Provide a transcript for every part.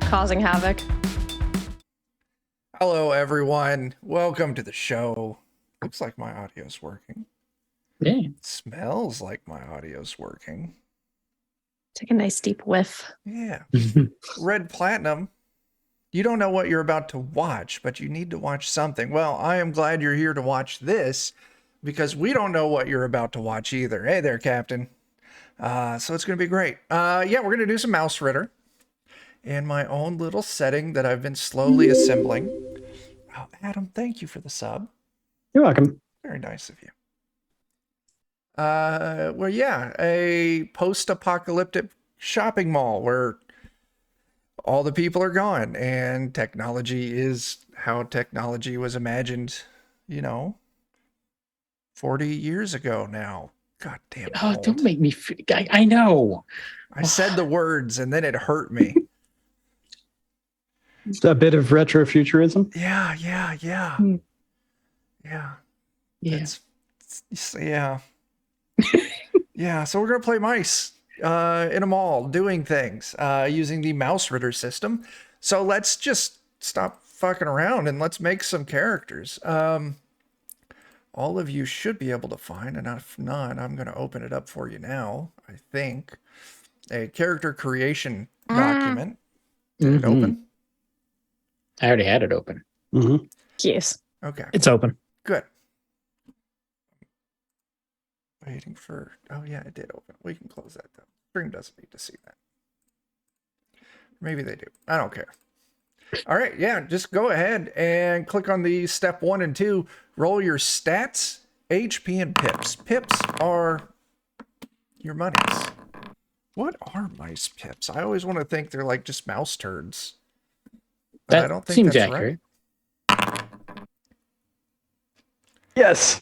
causing havoc. Hello, everyone. Welcome to the show. Looks like my audio's working. Yeah. Smells like my audio's working. Take a nice deep whiff. Yeah. Red Platinum. You don't know what you're about to watch, but you need to watch something. Well, I am glad you're here to watch this because we don't know what you're about to watch either. Hey there, Captain. So it's going to be great. Yeah, we're going to do some Mausritter in my own little setting that I've been slowly assembling. Oh, Adam, thank you for the sub. You're welcome. Very nice of you. Well, yeah, a post-apocalyptic shopping mall where all the people are gone and technology is how technology was imagined, 40 years ago now. God damn it. Oh, don't make me I know. I said the words and then it hurt me. A bit of retrofuturism. Yeah. Yeah. Yeah, so we're going to play mice in a mall, doing things, using the Mausritter system. So let's just stop fucking around and let's make some characters. All of you should be able to find, and if not, I'm going to open it up for you now, I think. A character creation document. Did it open? I already had it open. Yes. Okay. It's open. Good. Waiting for... Oh, yeah, it did open. We can close that, though. Stream doesn't need to see that. Maybe they do. I don't care. All right, yeah, just go ahead and click on the step 1 and 2. Roll your stats, HP, and pips. Pips are your monies. What are mice pips? I always want to think they're like just mouse turds. But I don't think seems that's accurate. right. Yes.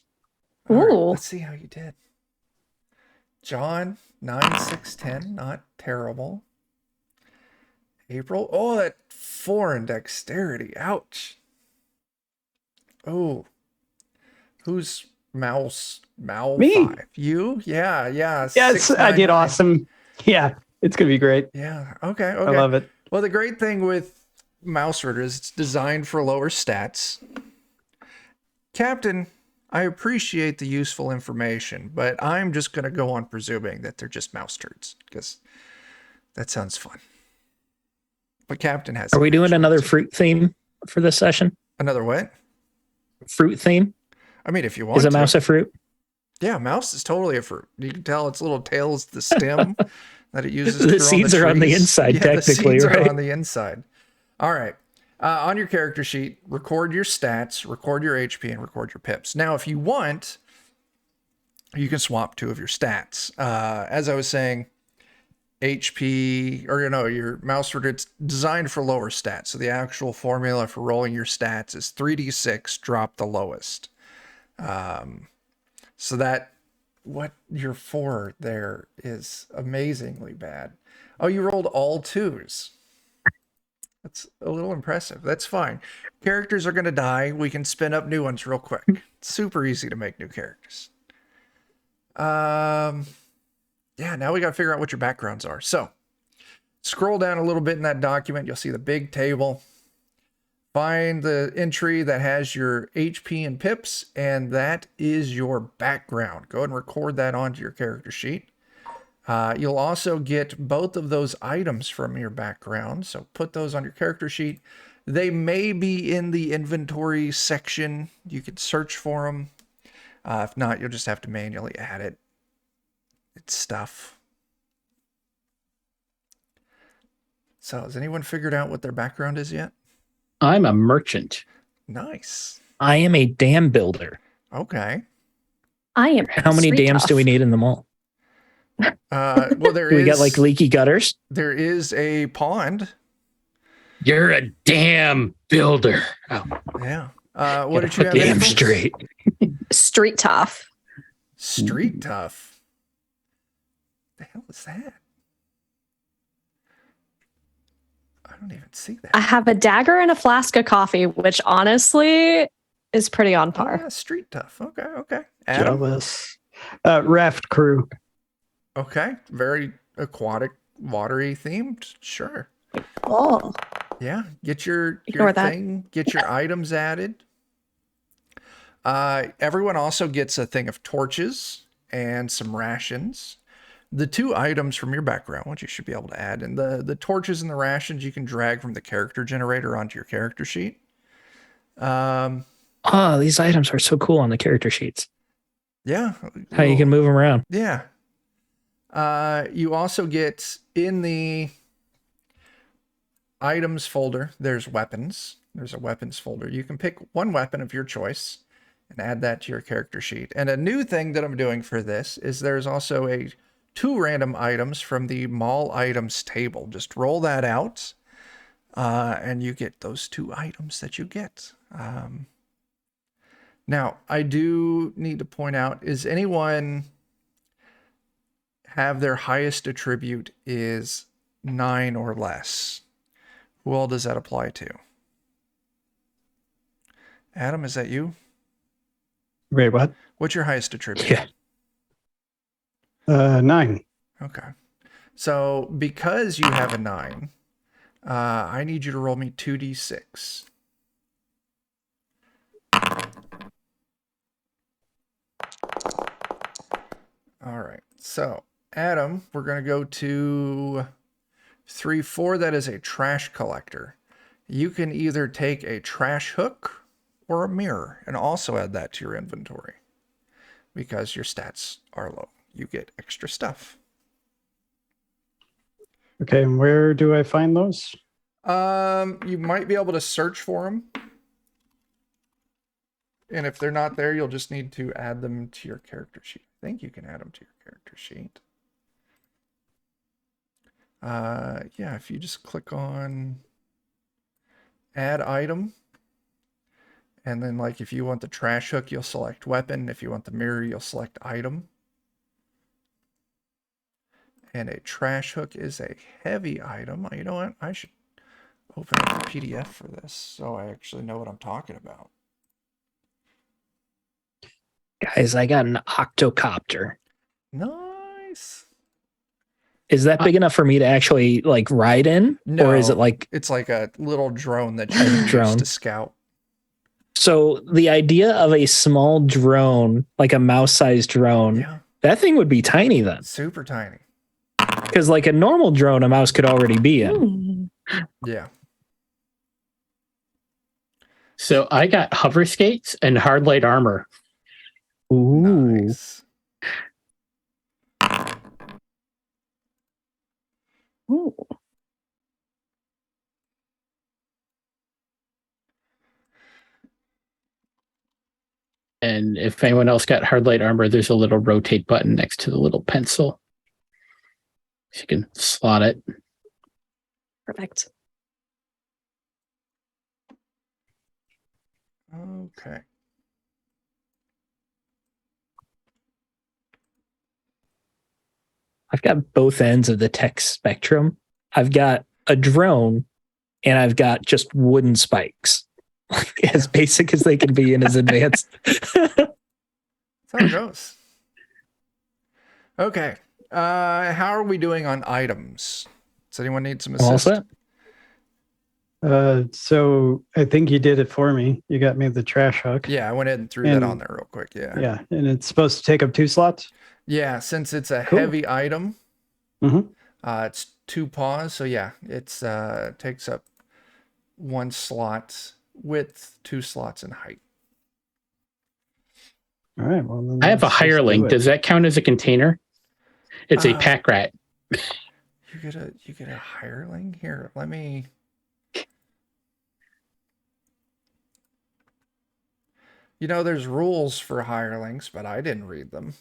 All right, Ooh. let's see how you did. John, 9, 6, 10, not terrible. April, oh, that 4 in dexterity, ouch. Oh, who's mouse? Me. 5. You? Yeah. Yes, 6, I 9, did 9. awesome. Yeah, it's going to be great. Yeah, okay. I love it. Well, the great thing with Mausritter is it's designed for lower stats. Captain, I appreciate the useful information, but I'm just going to go on presuming that they're just mouse turds because that sounds fun. But Captain has... Are we doing another fruit theme for this session? Another what? Fruit theme? I mean, if you want Is a to. mouse a fruit? Yeah, mouse is totally a fruit. You can tell its little tail is the stem that it uses to The grow seeds are on the trees. inside, Yeah, technically, the seeds right? are on the inside. All right. On your character sheet, record your stats, record your HP, and record your pips. Now, if you want, you can swap 2 of your stats. As I was saying, HP, or your Mausritter, it's designed for lower stats. So the actual formula for rolling your stats is 3d6, drop the lowest. So that what your 4 there is amazingly bad. Oh, you rolled all 2s. That's a little impressive. That's fine. Characters are going to die. We can spin up new ones real quick. It's super easy to make new characters. Yeah, now we got to figure out what your backgrounds are. So scroll down a little bit in that document. You'll see the big table. Find the entry that has your HP and pips, and that is your background. Go ahead and record that onto your character sheet. You'll also get both of those items from your background, so put those on your character sheet. They may be in the inventory section. You could search for them. If not, you'll just have to manually add it. It's stuff. So has anyone figured out what their background is yet? I'm a merchant. Nice. I am a dam builder. Okay. I am. How many street dams tough. do we need in the mall? Well, there Do we is got like leaky gutters? there is a pond. You're a damn builder. Oh, Yeah. What Gotta did you put have? the April? dam straight. Street tough. Street tough. The hell is that? I don't even see that. I have a dagger and a flask of coffee, which honestly is pretty on Oh, par. yeah, street tough. Okay. Adam. jealous. Raft crew. Okay. Very aquatic, watery themed. Sure. Oh. Yeah, get your Ignore that. thing, get your items added. Everyone also gets a thing of torches and some rations. The 2 items from your background, which you should be able to add, and the torches and the rations you can drag from the character generator onto your character sheet. Oh, these items are so cool on the character sheets. Yeah. How you can move them around. Yeah. You also get in the items folder, there's weapons. There's a weapons folder. You can pick one weapon of your choice and add that to your character sheet. And a new thing that I'm doing for this is there's also 2 random items from the mall items table. Just roll that out, and you get those 2 items that you get. Now, I do need to point out, is anyone have their highest attribute is 9 or less? Who all does that apply to? Adam, is that you? Wait, what? What's your highest attribute? Yeah. 9. Okay. So because you have a 9, I need you to roll me 2d6. All right. So, Adam, we're going to go to 3-4. That is a trash collector. You can either take a trash hook or a mirror and also add that to your inventory because your stats are low. You get extra stuff. Okay, and where do I find those? You might be able to search for them. And if they're not there, you'll just need to add them to your character sheet. I think you can add them to your character sheet. Yeah, if you just click on add item, and then like if you want the trash hook, you'll select weapon. If you want the mirror, you'll select item. And a trash hook is a heavy item. You know what? I should open up the PDF for this so I actually know what I'm talking about. Guys, I got an octocopter. Nice. Is that big enough for me to actually like ride in? No, or is it like it's like a little drone that you can use drone to scout. so the idea of a small drone, like a mouse-sized drone, Yeah, that thing would be tiny then. super tiny. Because like a normal drone, a mouse could already be in. Yeah. So I got hover skates and hard light armor. Ooh. Nice. Ooh. And if anyone else got hard light armor, there's a little rotate button next to the little pencil. So you can slot it. Perfect. Okay. I've got both ends of the tech spectrum. I've got a drone and I've got just wooden spikes. As basic as they can be and as advanced. That's how it goes. Okay. How are we doing on items? Does anyone need some All assist? set? So I think you did it for me. You got me the trash hook. Yeah, I went ahead and threw that on there real quick. Yeah. Yeah, and it's supposed to take up 2 slots. Yeah, since it's a Cool. heavy item, Mm-hmm. it's 2 paws. So yeah, it's takes up 1 slot width, 2 slots in height. All right. Well, then I have a let's just do hireling. it. Does that count as a container? It's a pack rat. You get a hireling here. Let me. You know, there's rules for hirelings, but I didn't read them.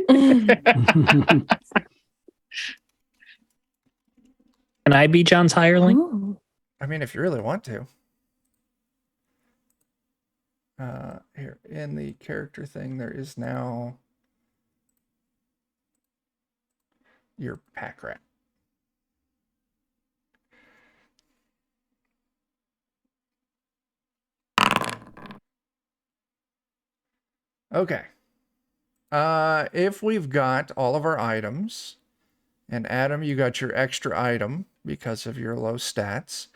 Can I be John's hireling? Ooh. I mean, if you really want to. Here in the character thing, there is now your pack rat. Okay. If we've got all of our items, and Adam, you got your extra item, because of your low stats.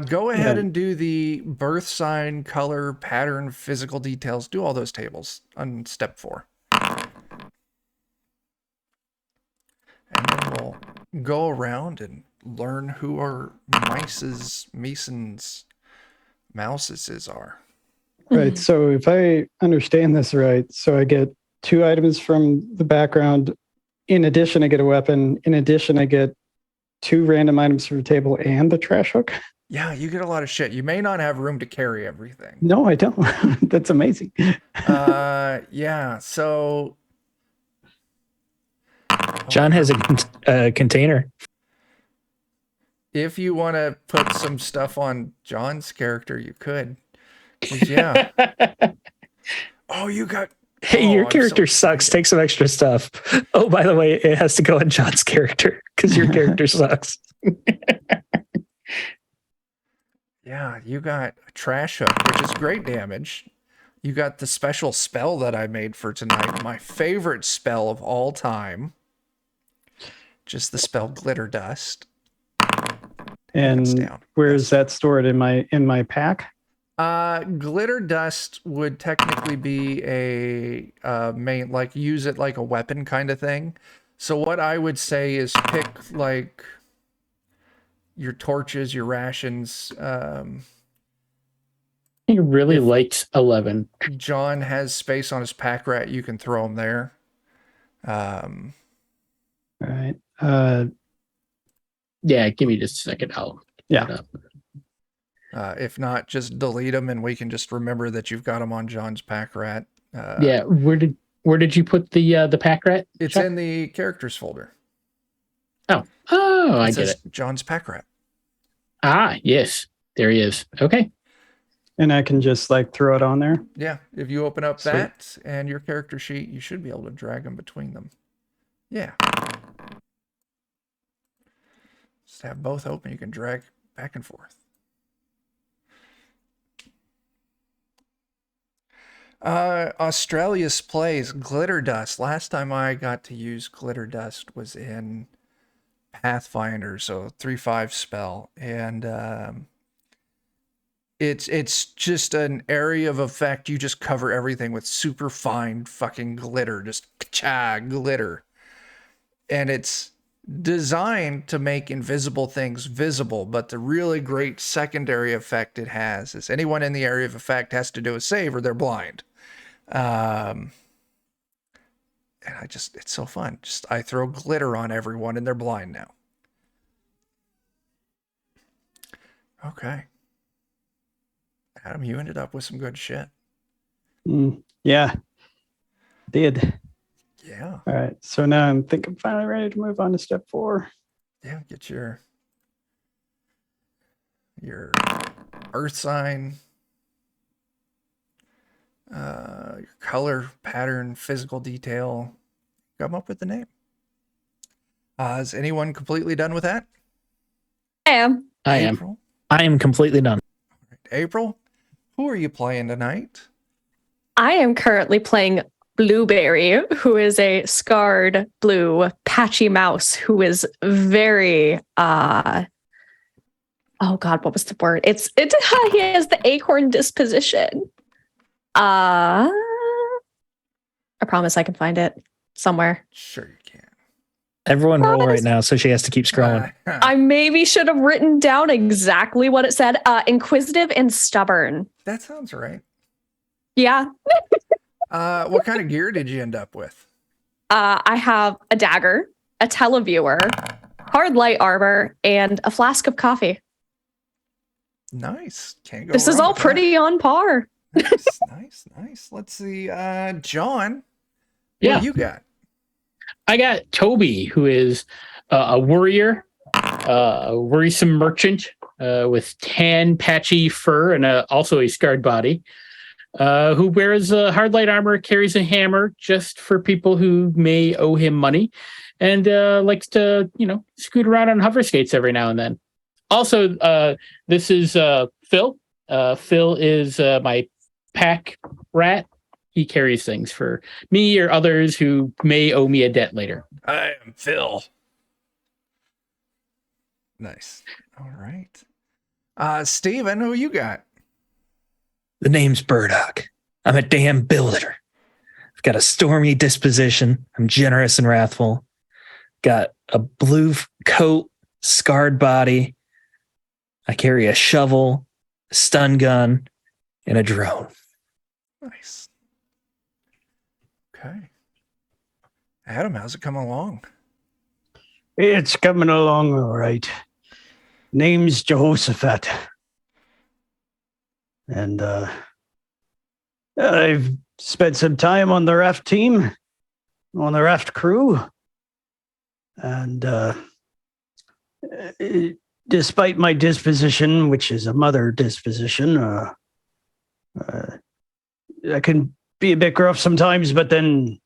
Go ahead Yeah. and do the birth sign, color, pattern, physical details. Do all those tables on step 4. And then we'll go around and learn who our Masons, mouses are. Right. So if I understand this right, so I get 2 items from the background. In addition, I get a weapon. In addition, I get 2 random items from the table and the trash hook. Yeah, you get a lot of shit. You may not have room to carry everything. No, I don't. That's amazing. Yeah. So John has a container. if you want to put some stuff on John's character, you could. 'Cause, yeah. Oh, you got. Hey, Oh, your I'm character so sucks. excited. Take some extra stuff. Oh, by the way, it has to go on John's character because your character sucks. Yeah, you got a trash hook, which is great damage. You got the special spell that I made for tonight, my favorite spell of all time. Just the spell Glitter Dust. Hands And down. where is that stored in my pack? Glitter Dust would technically be a main, like use it like a weapon kind of thing. So what I would say is pick like your torches, your rations. He really likes 11. John has space on his pack rat. You can throw them there. All right. Yeah, give me just a second. I'll Yeah. get up. If not, just delete them, and we can just remember that you've got them on John's pack rat. Yeah, where did you put the pack rat? It's Chuck? in the characters folder. Oh, I It get says it. John's pack rat. Ah, yes, there he is. Okay. And I can just like throw it on there. Yeah, if you open up Sweet. that and your character sheet, you should be able to drag them between them. Yeah. Just have both open. You can drag back and forth. Australia's plays Glitter Dust. Last time I got to use Glitter Dust was in Pathfinder, so 3/5 spell, and it's just an area of effect. You just cover everything with super fine fucking glitter, just cha glitter, and it's designed to make invisible things visible. But the really great secondary effect it has is anyone in the area of effect has to do a save or they're blind. And it's so fun. Just I throw glitter on everyone and they're blind now. Okay. Adam, you ended up with some good shit. Yeah. Did. Yeah. All right. So now I'm finally ready to move on to step 4. Yeah, get your earth sign, your color, pattern, physical detail. Come up with the name. Is anyone completely done with that? I am. I am. April? I am completely done. April, who are you playing tonight? I am currently playing Blueberry, who is a scarred blue patchy mouse who is very oh god, what was the word? It's he has the acorn disposition. I promise I can find it somewhere. Sure you can. Everyone roll right Promise. now, so she has to keep scrolling. I maybe should have written down exactly what it said. Inquisitive and stubborn. That sounds right. Yeah. What kind of gear did you end up with? I have a dagger, a televiewer, hard light armor, and a flask of coffee. Nice. Can't go This is wrong all with that. pretty on par. Nice. Let's see. John, Yeah. what do you got? I got Toby, who is a warrior, a worrisome merchant with tan, patchy fur and also a scarred body, who wears hard light armor, carries a hammer just for people who may owe him money, and likes to, scoot around on hover skates every now and then. Also, this is Phil. Phil is my pack rat. He carries things for me or others who may owe me a debt later. I am Phil. Nice. All right. Steven, who you got? The name's Burdock. I'm a damn builder. I've got a stormy disposition. I'm generous and wrathful. Got a blue coat, scarred body. I carry a shovel, a stun gun, and a drone. Nice. Okay. Adam, how's it coming along? It's coming along all right. Name's Jehoshaphat. And I've spent some time on the raft team, on the raft crew. And despite my disposition, which is a mother disposition, I can be a bit gruff sometimes, but then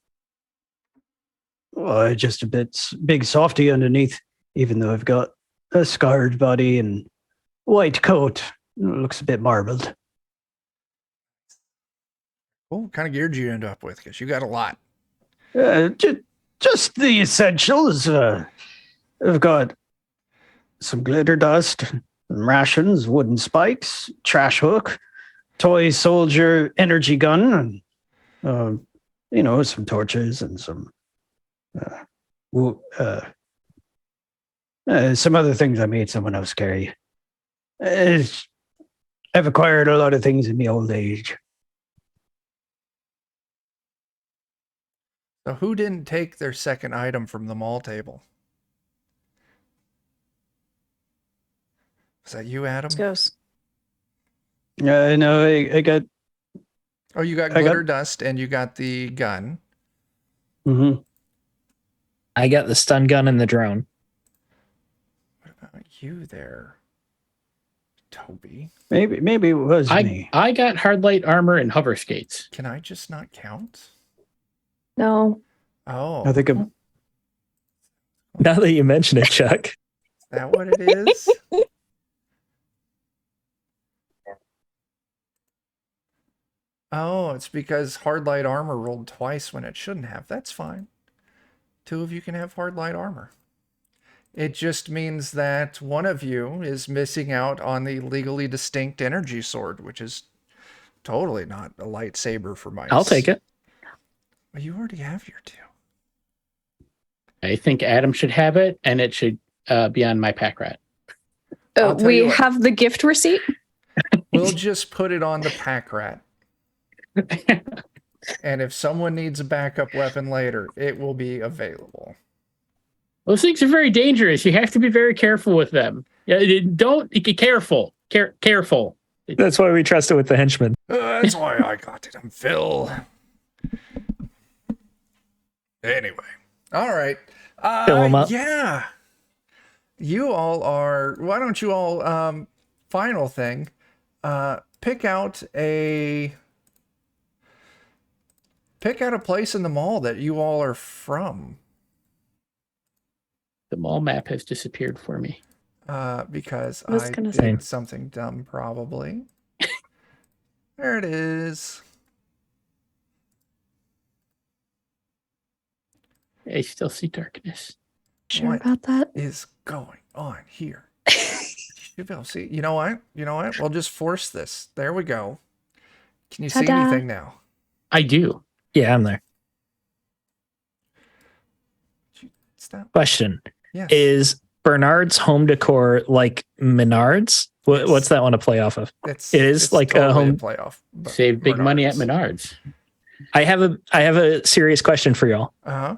just a big softy underneath, even though I've got a scarred body and white coat. It looks a bit marbled. What kind of gear did you end up with? Because you got a lot. Just the essentials. I've got some glitter dust, some rations, wooden spikes, trash hook, toy soldier energy gun, and some torches and some other things I made someone else carry. I've acquired a lot of things in my old age. So who didn't take their second item from the mall table? Was that you, Adam? Goes. No, I got. Oh, you got glitter dust and you got the gun. Mm-hmm. I got the stun gun and the drone. What about you there, Toby? Maybe it was me. I got hard light armor and hover skates. Can I just not count? No. Oh, I think I'm. Now that you mention it, Chuck. is that what it is? Oh, it's because hard light armor rolled twice when it shouldn't have. That's fine. 2 of you can have hard light armor. It just means that one of you is missing out on the legally distinct energy sword, which is totally not a lightsaber for mice. I'll take it. Well, you already have your 2. I think Adam should have it, and it should be on my pack rat. I'll tell We you what. have the gift receipt. We'll just put it on the pack rat. And if someone needs a backup weapon later, it will be available. Those things are very dangerous. You have to be very careful with them. Yeah, careful. Careful. That's why we trust it with the henchman. That's why I got it. I'm Phil. Anyway. All right. Fill 'em up. Yeah. You all are... Why don't you all... final thing. Pick out a place in the mall that you all are from. The mall map has disappeared for me. Because I was I gonna did say. something dumb, probably. There it is. I still see darkness. Sure What about that? is going on here? You should be able to see. You know what? We'll just force this. There we go. Can you see Ta-da. anything now? I do. Yeah, I'm there. Stop. Question. Yes. Is Bernard's home decor like Menards? Yes. What's that one to play off of? It's like a totally home- playoff. but Save big money at Menards. Menards. I have a serious question for y'all. Uh-huh.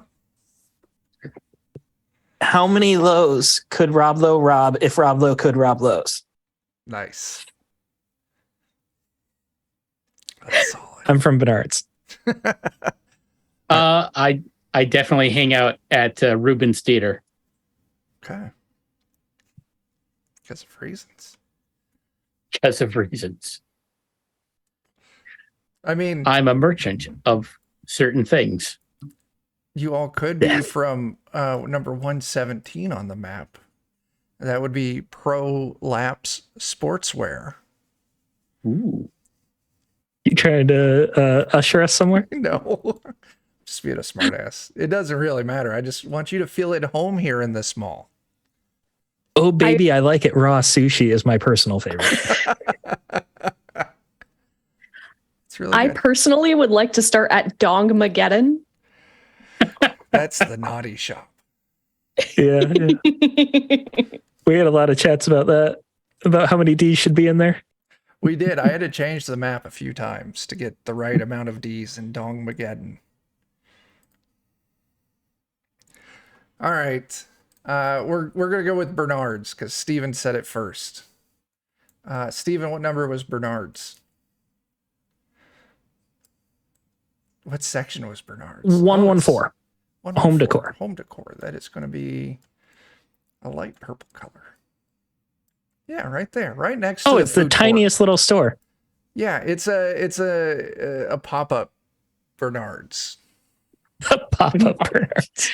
How many lows could Rob Lowe rob if Rob Lowe could rob Lowe's? Nice. That's solid. I'm from Bernard's. I definitely hang out at Rubens Theater. Okay. Because of reasons. Because of reasons. I mean, I'm a merchant of certain things. you all could be from number 117 on the map. That would be Pro Laps Sportswear. Ooh. You trying to usher us somewhere? No. Just being a smartass. It doesn't really matter. I just want you to feel at home here in this mall. Oh, baby, I like it raw sushi is my personal favorite. It's really I good. personally would like to start at Dongmageddon. That's the naughty shop. Yeah. We had a lot of chats about that, about how many D's should be in there. We did. I had to change the map a few times to get the right amount of D's in Dongmageddon. All right. We're gonna go with Bernard's because Steven said it first. Steven, what number was Bernard's? What section was Bernard's? 114. Home decor. Home decor. That is going to be a light purple color. Yeah, right there, right next to Oh, the it's the food court. tiniest little store. Yeah, it's a pop-up Bernard's. A pop-up Bernard's.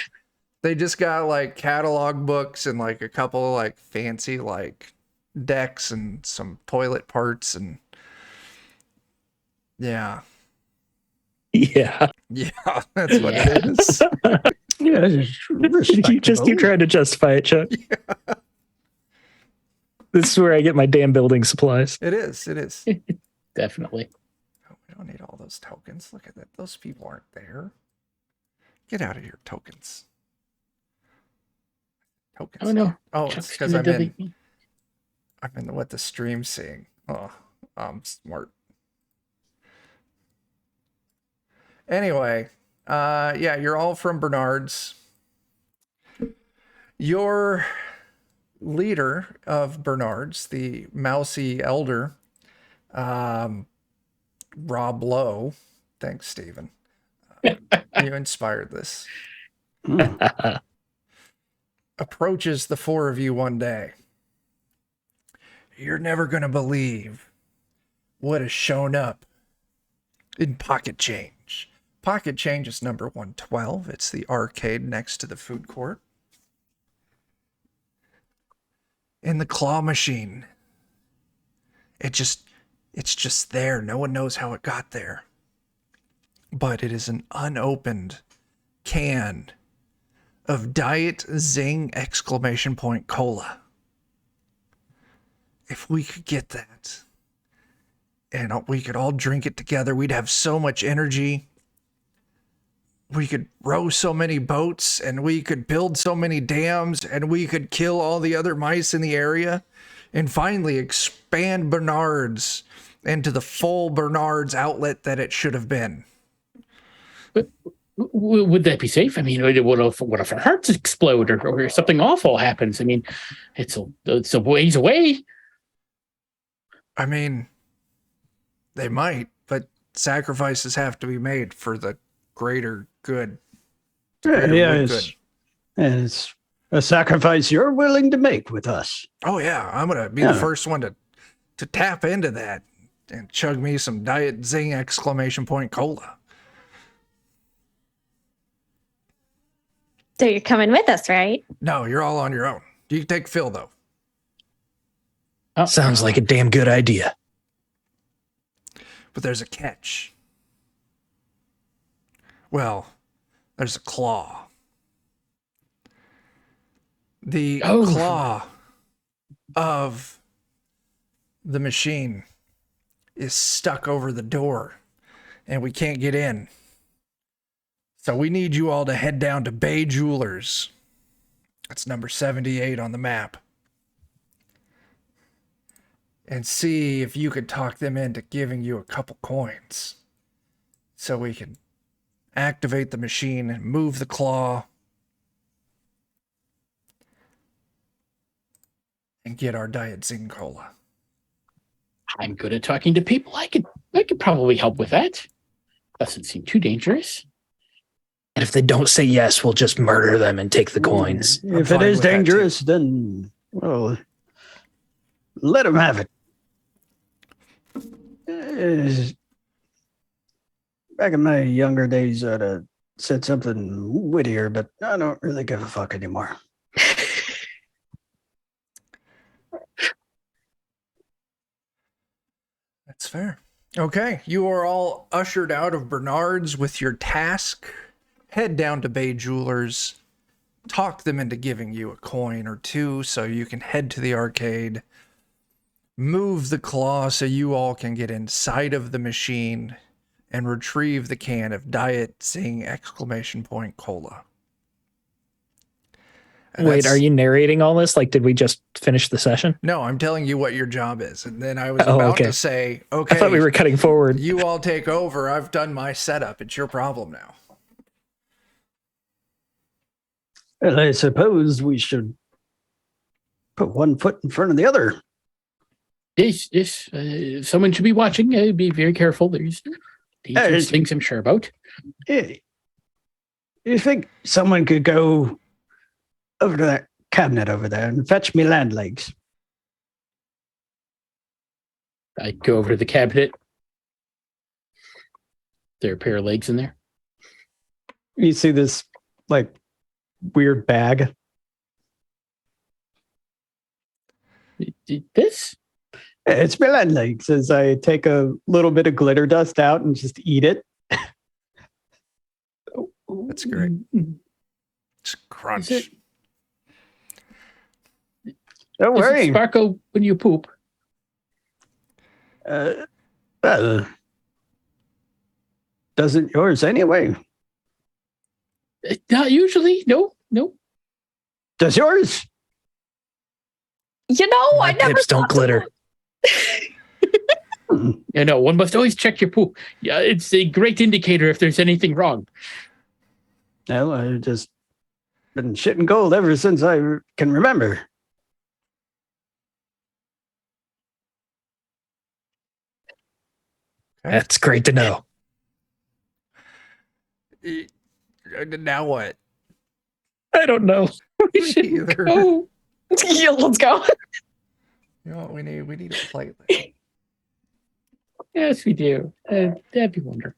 They just got like catalog books and like a couple like fancy like decks and some toilet parts and yeah. Yeah. Yeah, that's what it is. Yeah, it's You just keep respectable. trying to justify it, Chuck. Yeah. This is where I get my damn building supplies. It is. It is. Definitely. Oh, we don't need all those tokens. Look at that. Those people aren't there. Get out of here, tokens. Tokens. Oh no. Oh, it's Chuck's because gonna I'm delete in. me. I'm in what the stream's seeing. Oh, I'm smart. Anyway, yeah, you're all from Bernard's. Your leader of Bernard's, the mousey elder, Rob Lowe. Thanks, Stephen. You inspired this. Approaches the four of you one day. You're never going to believe what has shown up in Pocket Change. Pocket Change is number 112. It's the arcade next to the food court. In the claw machine. It's just there. No one knows how it got there. But it is an unopened can of Diet ZING ! Cola. If we could get that and we could all drink it together, we'd have so much energy. We could row so many boats and we could build so many dams and we could kill all the other mice in the area and finally expand Bernard's into the full Bernard's outlet that it should have been. Would that be safe? I mean, what if our hearts explode or something awful happens? I mean, it's a ways away. I mean, they might, but sacrifices have to be made for the greater good. Greater Yeah, wood it's a sacrifice you're willing to make with us. Oh yeah, I'm gonna be the first one to tap into that and chug me some Diet ZING ! Cola. So you're coming with us, right? No, you're all on your own. You can take Phil though. Oh, Sounds like a damn good idea. But there's a catch. Well, there's a claw. The claw of the machine is stuck over the door and we can't get in. So we need you all to head down to Bay Jewelers. That's number 78 on the map. And see if you could talk them into giving you a couple coins. So we can activate the machine and move the claw. And get our Diet ZING Cola. I'm good at talking to people. I could probably help with that. Doesn't seem too dangerous. And if they don't say yes, we'll just murder them and take the coins. I'm If it fine is with that, dangerous, then, well, let him have it. Back in my younger days, I'd have said something wittier, but I don't really give a fuck anymore. That's fair. Okay, you are all ushered out of Bernard's with your task. Head down to Bay Jewelers. talk them into giving you a coin or two so you can head to the arcade, move the claw so you all can get inside of the machine and retrieve the can of Diet ZING !Cola. And Wait, that's- are you narrating all this? Like, did we just finish the session? No, I'm telling you what your job is. And then I was Oh, about okay. to say, I okay, thought we were cutting forward. you all take over. I've done my setup. It's your problem now. Well, I suppose we should put one foot in front of the other. Yes, someone should be watching. Be very careful. There's dangerous it's- things I'm sure about. Eh, You think someone could go over to that cabinet over there and fetch me land legs? I go over to the cabinet. There are a pair of legs in there. You see this like weird bag. This? It's my land legs as I take a little bit of glitter dust out and just eat it. That's great. It's crunch. Is Don't Does it worry. sparkle when you poop? Well, doesn't yours anyway? Not usually. No. Does yours? You know, My I never pips don't thought to glitter. look. Yeah, no. One must always check your poop. Yeah, it's a great indicator if there's anything wrong. No, I've just been shitting gold ever since I can remember. That's great to know. Now what? I don't know. We should Either. go. Yeah, let's go. You know what we need? We need a playlist. Yes, we do. That'd be wonderful.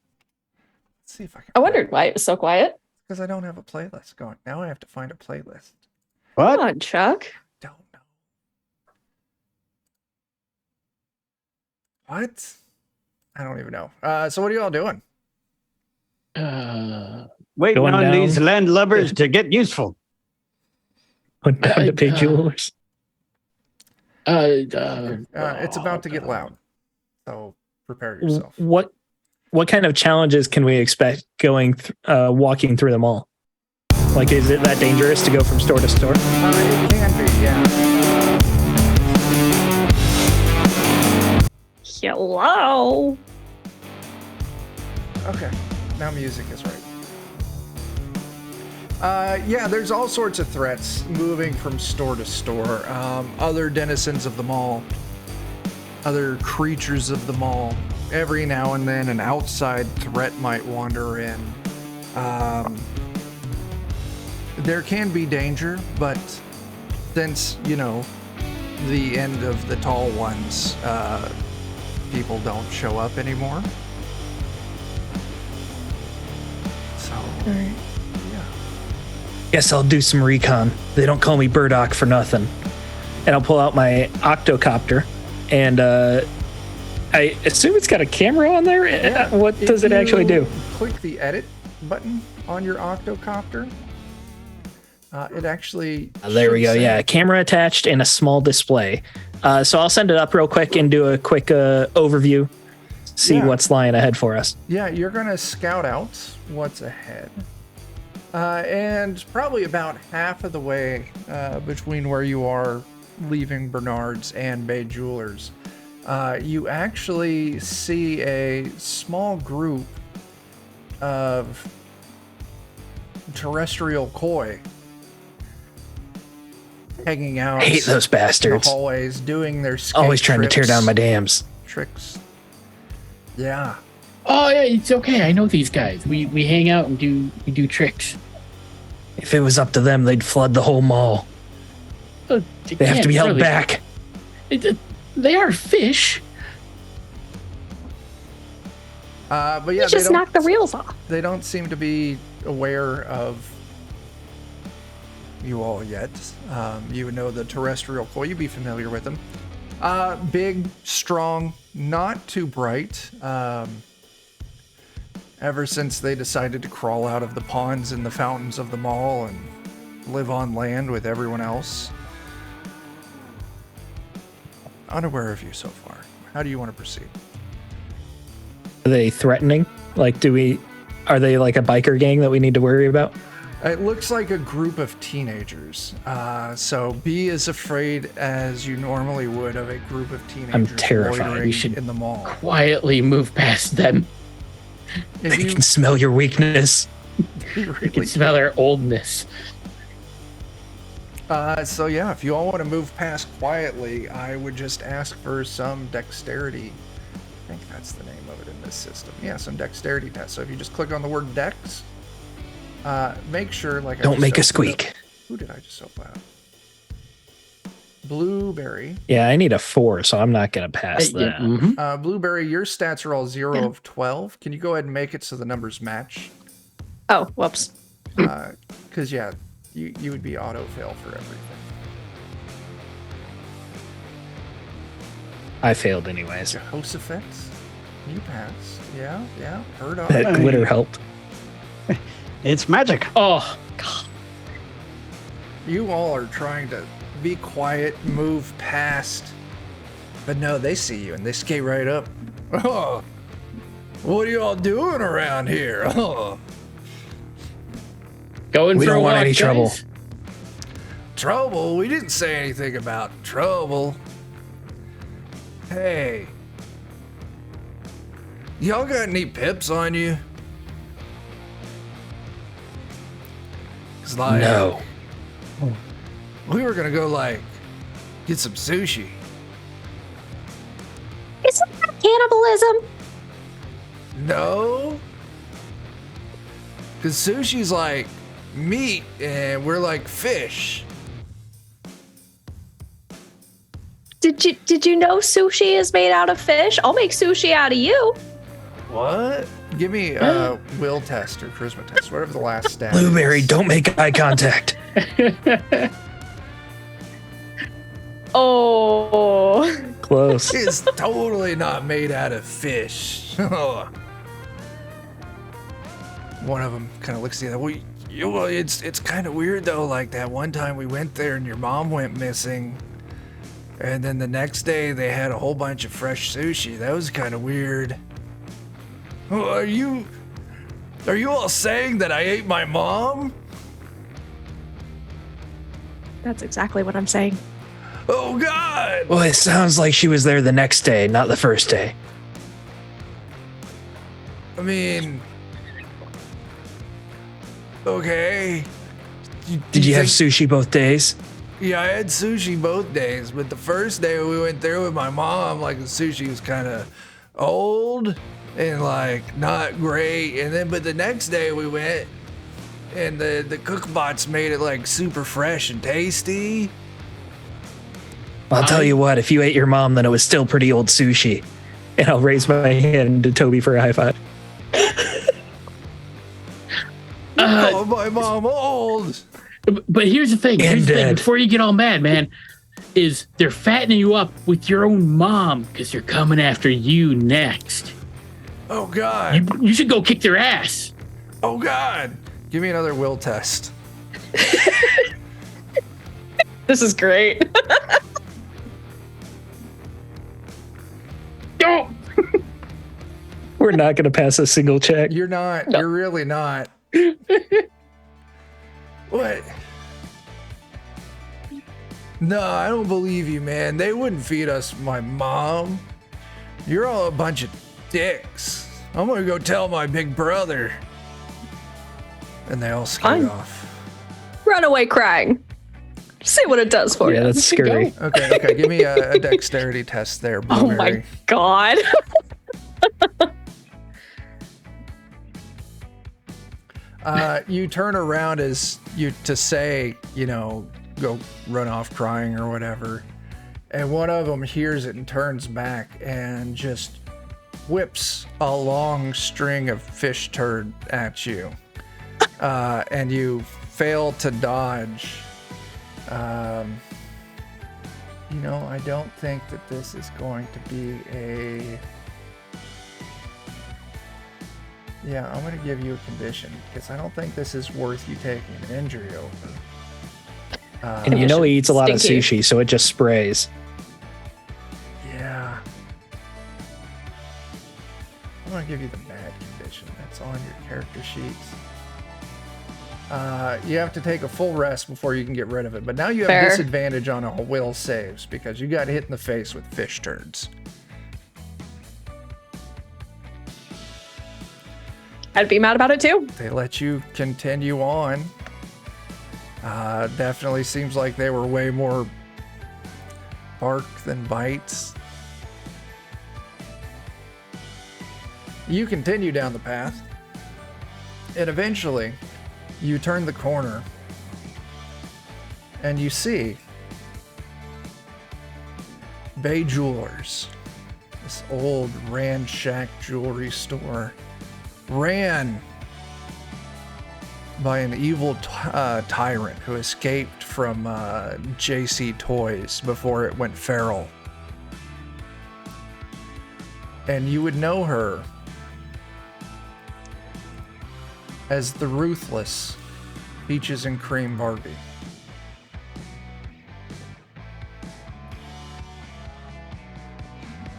Let's see if I can. I wondered why it was so quiet. Because I don't have a playlist going. Now I have to find a playlist. What? Come on, Chuck. Don't know. What? I don't even know. So what are you all doing? Waiting Going on down. these landlubbers to get useful. Went down to pay Uh, jewelers. It's about to get loud. So prepare yourself. What kind of challenges can we expect walking through the mall? Like, is it that dangerous to go from store to store? It can be, yeah. Hello. Okay, now music is right. Yeah, there's all sorts of threats moving from store to store. Other denizens of the mall, other creatures of the mall. Every now and then, an outside threat might wander in. There can be danger, but since, the end of the tall ones, people don't show up anymore. So, yeah. Guess I'll do some recon. They don't call me Burdock for nothing. And I'll pull out my octocopter, and I assume it's got a camera on there. Yeah, What does it if actually you do? Click the edit button on your octocopter. It actually. There we should go. say- Yeah, camera attached and a small display. So I'll send it up real quick and do a quick overview. See Yeah. what's lying ahead for us. Yeah, you're gonna scout out what's ahead, and probably about half of the way between where you are leaving Bernard's and Bay Jewelers, you actually see a small group of terrestrial koi hanging out I hate those in the bastards. hallways, doing their skate Always trying to tear trips- down my dams. tricks. Yeah. Oh yeah, it's okay. I know these guys. We hang out and we do tricks. If it was up to them, they'd flood the whole mall. They have to be held back. They are fish. But yeah, You just they don't, knocked the reels off. they don't seem to be aware of you all yet. You would know the terrestrial koi. You'd be familiar with them. Big, strong, not too bright. Ever since they decided to crawl out of the ponds and the fountains of the mall and live on land with everyone else. Unaware of you so far. How do you want to proceed? Are they threatening? Like, are they like a biker gang that we need to worry about? It looks like a group of teenagers. So be as afraid as you normally would of a group of teenagers. I'm terrified. Loitering We should in the mall. quietly move past them. If They you, can smell your weakness. you We can really smell their oldness. So yeah, if you all want to move past quietly, I would just ask for some dexterity. I think that's the name of it in this system. Yeah, some dexterity test. So if you just click on the word dex, make sure like Don't make a opened squeak. up- Who did I just open up? Blueberry. Yeah, I need a 4, so I'm not going to pass Yeah, that. mhm. Blueberry, your stats are all 0 Yeah. of 12. Can you go ahead and make it so the numbers match? Oh, whoops. Because yeah, you would be auto fail for everything. I failed anyways. Jehoshaphat, you passed. Yeah, heard of. That glitter helped. It's magic. Oh, You all are trying to be quiet, move past, but no, they see you and they skate right up. Oh, what are you all doing around here? Oh, going We for don't a want walk, any trouble. guys. trouble? We didn't say anything about trouble. Hey, y'all got any pips on you? 'Cause, like, No. we were gonna go like get some sushi. Isn't that cannibalism? No, because sushi's like meat and we're like fish. Did you know sushi is made out of fish? I'll make sushi out of you. What? Give me a will test or charisma test, whatever the last stat. Blueberry, is. don't make eye contact. Oh. Close. It's totally not made out of fish. One of them kind of looks at the other. Well, it's kind of weird though. Like that one time we went there and your mom went missing, and then the next day they had a whole bunch of fresh sushi. That was kind of weird. Oh, are you all saying that I ate my mom? That's exactly what I'm saying. Oh God! Well, it sounds like she was there the next day, not the first day. I mean, okay. Did you have think- sushi both days? Yeah, I had sushi both days, but the first day we went there with my mom, like the sushi was kind of old and like not great. And then, but the next day we went, and the cookbots made it like super fresh and tasty. I'll tell you what, if you ate your mom, then it was still pretty old sushi. And I'll raise my hand to Toby for a high five. Oh, my mom old. But here's the thing. Here's the thing. dead. Before you get all mad, man, is they're fattening you up with your own mom because they're coming after you next. Oh God. You should go kick their ass. Oh God. Give me another will test. This is great. Don't. We're not going to pass a single check. You're not. No. You're really not. What? No, I don't believe you, man. They wouldn't feed us my mom. You're all a bunch of dicks. I'm gonna go tell my big brother. And they all skate Fine. off. Run away crying. See what it does for Yeah, you. that's scary. Okay. Give me a dexterity test there, Oh Blueberry. my god. You turn around as you to say, go run off crying or whatever. And one of them hears it and turns back and just whips a long string of fish turd at you. And you fail to dodge. I don't think that this is going to be a... Yeah, I'm going to give you a condition because I don't think this is worth you taking an injury over. And you know he eats a lot of Stinky. sushi, so it just sprays. Yeah. I'm gonna give you the mad condition. That's on your character sheets. You have to take a full rest before you can get rid of it. But now you have Fair. disadvantage on a will saves because you got hit in the face with fish turds. I'd be mad about it too. They let you continue on. Definitely seems like they were way more bark than bites. You continue down the path, and eventually you turn the corner and you see Bay Jewelers, this old ransacked jewelry store, ran by an evil tyrant who escaped from JC Toys before it went feral. And you would know her as the ruthless Peaches and Cream Barbie.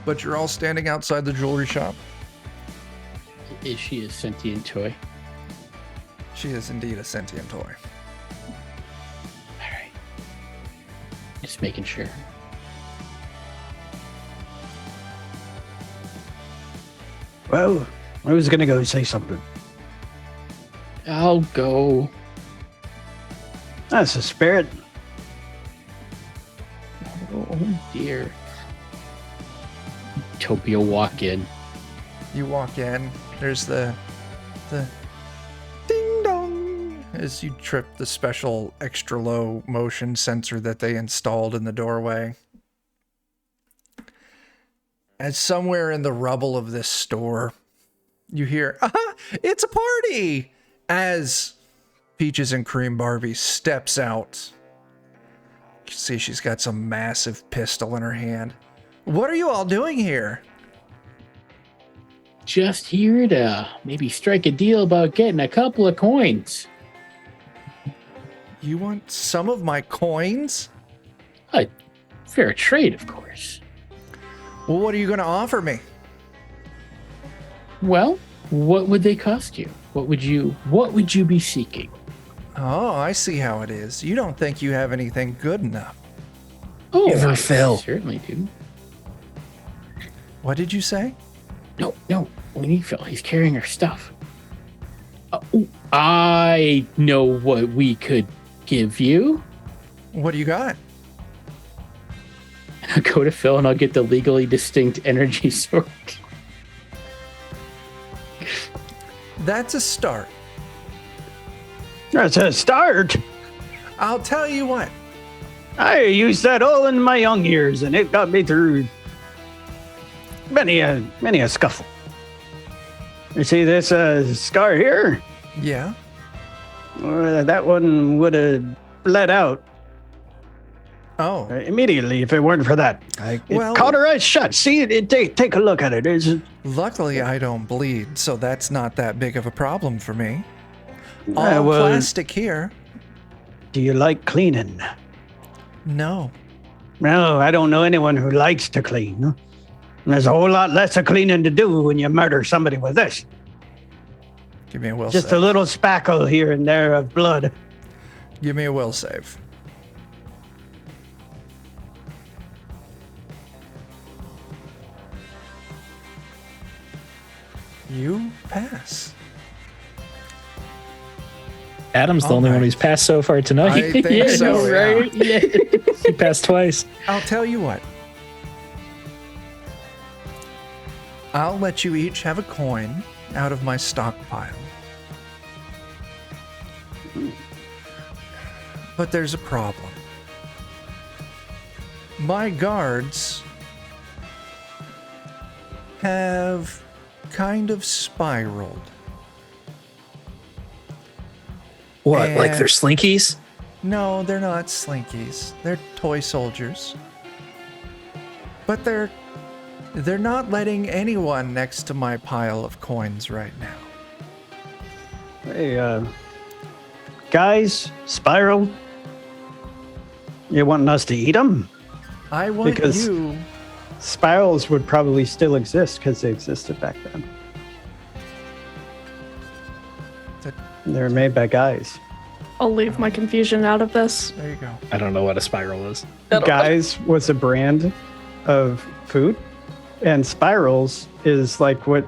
But you're all standing outside the jewelry shop. Is she a sentient toy? She is indeed a sentient toy. All right. Just making sure. Well, I was gonna go say something. I'll go. That's a spirit. Oh dear. Toby will walk in. You walk in, there's the ding dong as you trip the special extra low motion sensor that they installed in the doorway. As somewhere in the rubble of this store, you hear, it's a party! As Peaches and Cream Barbie steps out. You can see she's got some massive pistol in her hand. What are you all doing here? Just here to maybe strike a deal about getting a couple of coins. You want some of my coins? Fair trade, of course. Well, what are you going to offer me? Well, what would they cost you? What would you be seeking? Oh, I see how it is. You don't think you have anything good enough. Oh, Give her I Phil. certainly do. What did you say? No, we need Phil. He's carrying our stuff. I know what we could give you. What do you got? I'll go to Phil and I'll get the legally distinct energy sword. That's a start. That's a start. I'll tell you what. I used that all in my young years, and it got me through many a scuffle. You see this scar here? Yeah. That one would have bled out Oh, immediately if it weren't for that. Well- It caught her eyes shut. See, take a look at it. luckily I don't bleed, so that's not that big of a problem for me. All well, plastic here. do you like cleaning? No. No, I don't know anyone who likes to clean. There's a whole lot less of cleaning to do when you murder somebody with this. Give me a will Just save. a little spackle here and there of blood. Give me a will save. You pass. Adam's the All only one right. who's passed so far I tonight. think Yeah, so, no, yeah. right? Yeah. He passed twice. I'll tell you what. I'll let you each have a coin out of my stockpile. But there's a problem. My guards have kind of spiraled. What, like And- they're slinkies? No, they're not slinkies. They're toy soldiers. But they're not letting anyone next to my pile of coins right now. Hey, guys, Spiral, You wanting us to eat them? I want Because- you. Spirals would probably still exist because they existed back then. That- They were made by guys. I'll leave my confusion out of this. There you go. I don't know what a spiral is. Guys was a brand of food, and spirals is like what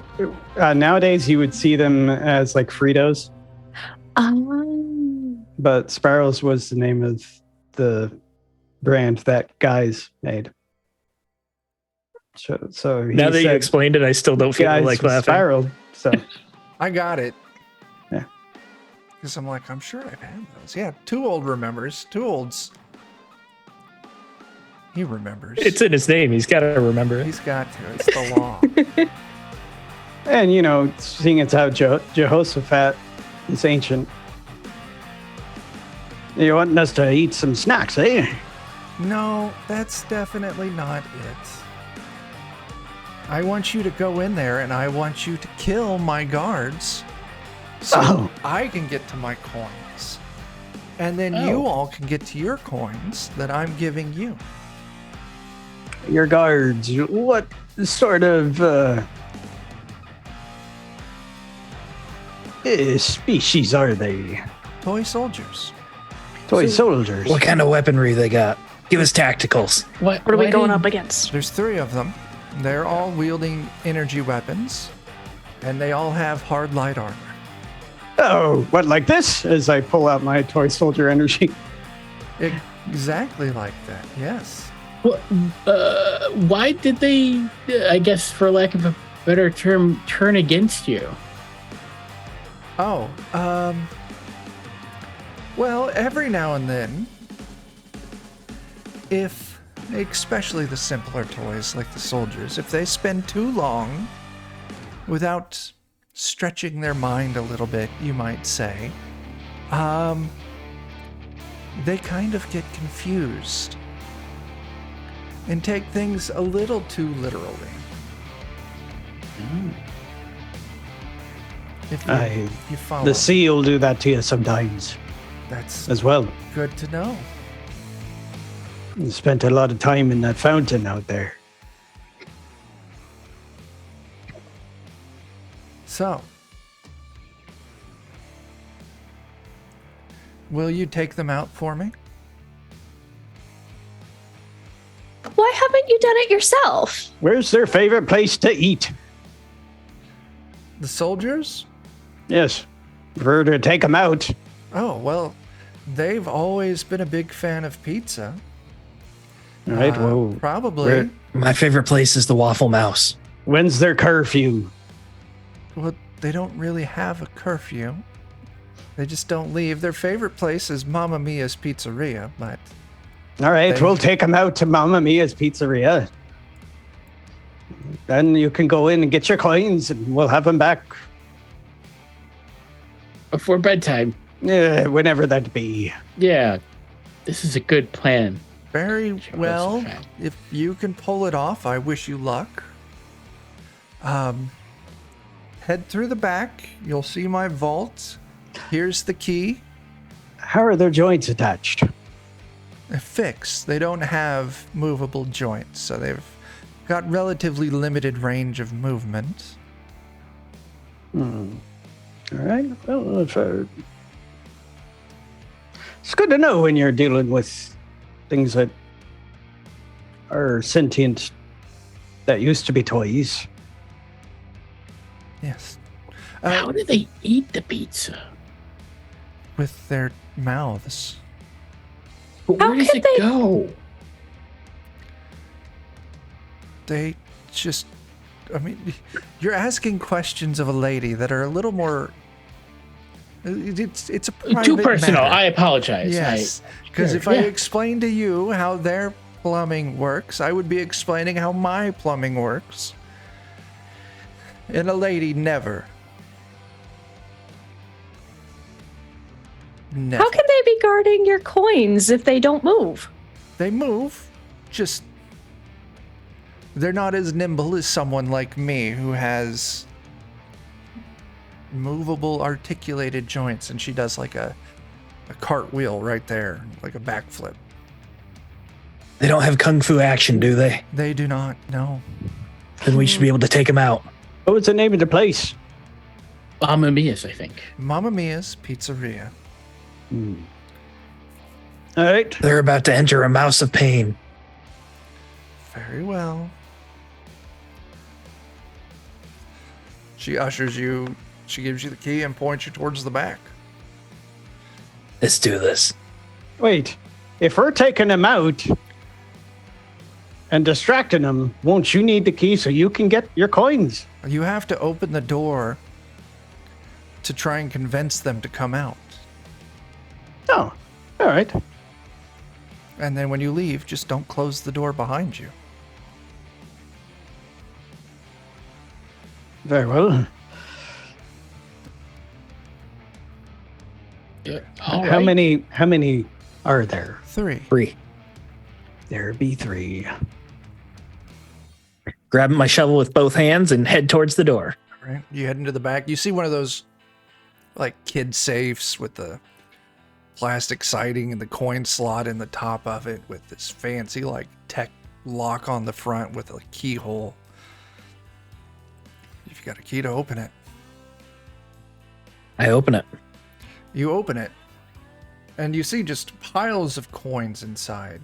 nowadays you would see them as like Fritos, but spirals was the name of the brand that guys made. So he Now that you said explained it, I still don't feel guys like was laughing. spiraled. So I got it. Yeah. Because I'm like, I'm sure I've had those. Yeah, Too Old remembers. Too Old's. He remembers. It's in his name. He's got to remember it. He's got to. It's the law. and you know, seeing it's how Jehoshaphat is ancient. You wanting us to eat some snacks, eh? No, that's definitely not it. I want you to go in there and I want you to kill my guards so Oh. I can get to my coins. And then you all can get to your coins that I'm giving you. Your guards, what sort of species are they? Toy soldiers. Toy soldiers. What kind of weaponry they got? Give us tacticals. What are we going up against? There's 3 of them. They're all wielding energy weapons. And they all have hard light armor. Oh, what, like this? As I pull out my toy soldier energy. Exactly like that, yes. Why did they, I guess, for lack of a better term, turn against you? Oh, well, every now and then, especially the simpler toys like the soldiers, if they spend too long without stretching their mind a little bit, you might say, they kind of get confused and take things a little too literally. If you follow, The sea will do that to you sometimes that's as well. good to know. You spent a lot of time in that fountain out there. So, will you take them out for me? Why haven't you done it yourself? Where's their favorite place to eat? The soldiers? Yes, prefer to take them out. Oh, well, they've always been a big fan of pizza. All right, well, Probably. where- My favorite place is the Waffle Mouse. when's their curfew? Well, they don't really have a curfew. They just don't leave. Their favorite place is Mamma Mia's Pizzeria, but All right, They- we'll take them out to Mamma Mia's Pizzeria. Then you can go in and get your coins, and we'll have them back Before bedtime. whenever that be. Yeah, this is a good plan. very well. Jehoshaphat. If you can pull it off, I wish you luck. Head through the back. You'll see my vault. Here's the key. How are their joints attached? Fixed. They don't have movable joints, so they've got relatively limited range of movement. All right. Well, it's good to know when you're dealing with things that are sentient that used to be toys. Yes. How do they eat the pizza? With their mouths. But How where does could it they- go? They just, I mean, you're asking questions of a lady that are a little more. It's a private Too personal. matter. I apologize. Yes, because Sure, if I yeah. explain to you how their plumbing works, I would be explaining how my plumbing works. And a lady never. Never. How can they be guarding your coins if they don't move? They move, just they're not as nimble as someone like me who has movable articulated joints, and she does like a cartwheel right there, like a backflip. They don't have kung fu action, do they? They do not. No. Then we should be able to take them out. What was the name of the place? Mamma Mia's, I think. Mamma Mia's Pizzeria. All right. They're about to enter a mouse of pain. Very well. She ushers you. She gives you the key and points you towards the back. Let's do this. Wait. If we're taking them out and distracting them, won't you need the key so you can get your coins? You have to open the door to try and convince them to come out. Oh, all right. And then when you leave, just don't close the door behind you. Very well. Yeah. How many are there? 3. 3. There be 3. Grabbing my shovel with both hands and head towards the door. Right? You head into the back. You see one of those like kid safes with the plastic siding and the coin slot in the top of it with this fancy like tech lock on the front with a keyhole. You've got a key to open it. I open it. You open it and you see just piles of coins inside.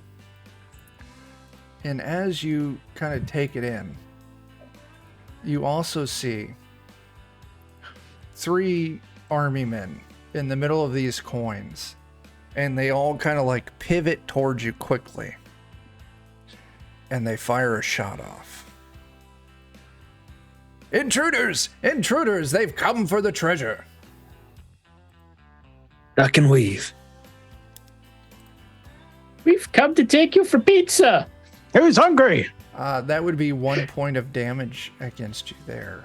And as you kind of take it in, you also see 3 army men in the middle of these coins, and they all kind of like pivot towards you quickly, and they fire a shot off. Intruders! Intruders! They've come for the treasure! Duck and weave. We've come to take you for pizza. Who's hungry? That would be 1 point of damage against you there,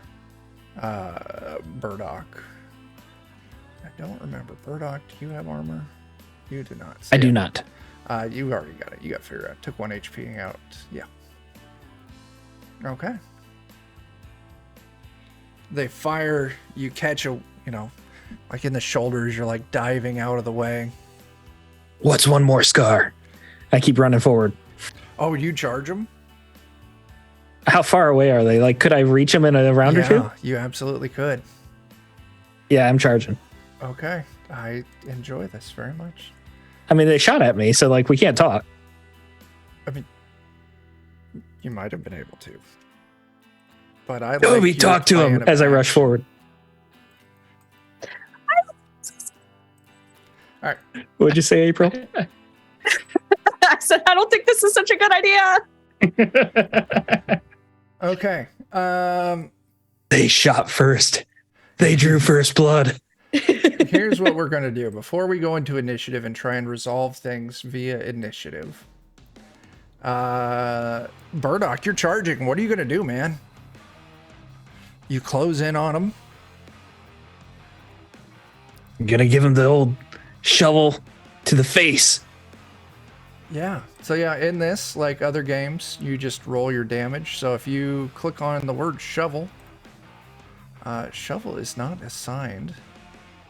Burdock. I don't remember. Burdock, do you have armor? You do not. I do not. You already got it. You got to figure out. Took 1 HP out. Yeah. Okay. They fire. You catch a, like in the shoulders. You're like diving out of the way. What's one more scar? I keep running forward. Oh, you charge them? How far away are they? Like, could I reach them in a round or two? You absolutely could. Yeah, I'm charging. Okay. I enjoy this very much. I mean, they shot at me, so like we can't talk. I mean, you might have been able to. But I Toby, like talk to him as I rush forward. All right. What'd you say, April? I said, I don't think this is such a good idea. Okay. They shot first. They drew first blood. Here's what we're going to do. Before we go into initiative and try and resolve things via initiative. Burdock, you're charging. What are you going to do, man? You close in on them. I'm gonna give him the old shovel to the face. Yeah. So yeah, in this, like other games, you just roll your damage. So if you click on the word shovel, shovel is not assigned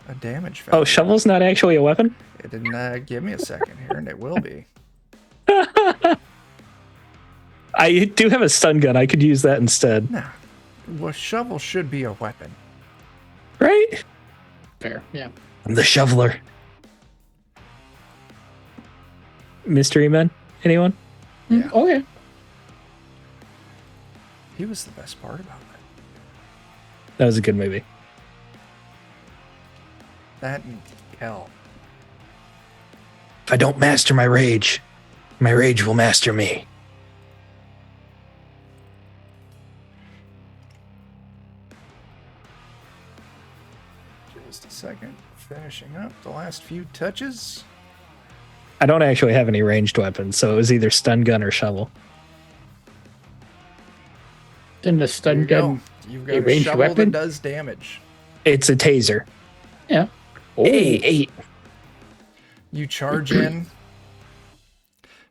a damage value. Oh, shovel's not actually a weapon? It didn't give me a second here, and it will be. I do have a stun gun. I could use that instead. Nah. Well, shovel should be a weapon. Right? Fair, yeah. I'm the shoveler. Mystery Men? Anyone? Yeah. Oh, yeah. He was the best part about that. That was a good movie. That and hell. If I don't master my rage will master me. Just a second. Finishing up the last few touches. I don't actually have any ranged weapons, so it was either stun gun or shovel. Then the There stun you gun. go. You've got a a ranged shovel weapon? that does damage. It's a taser. Yeah. Oh, Hey, 8. You charge in.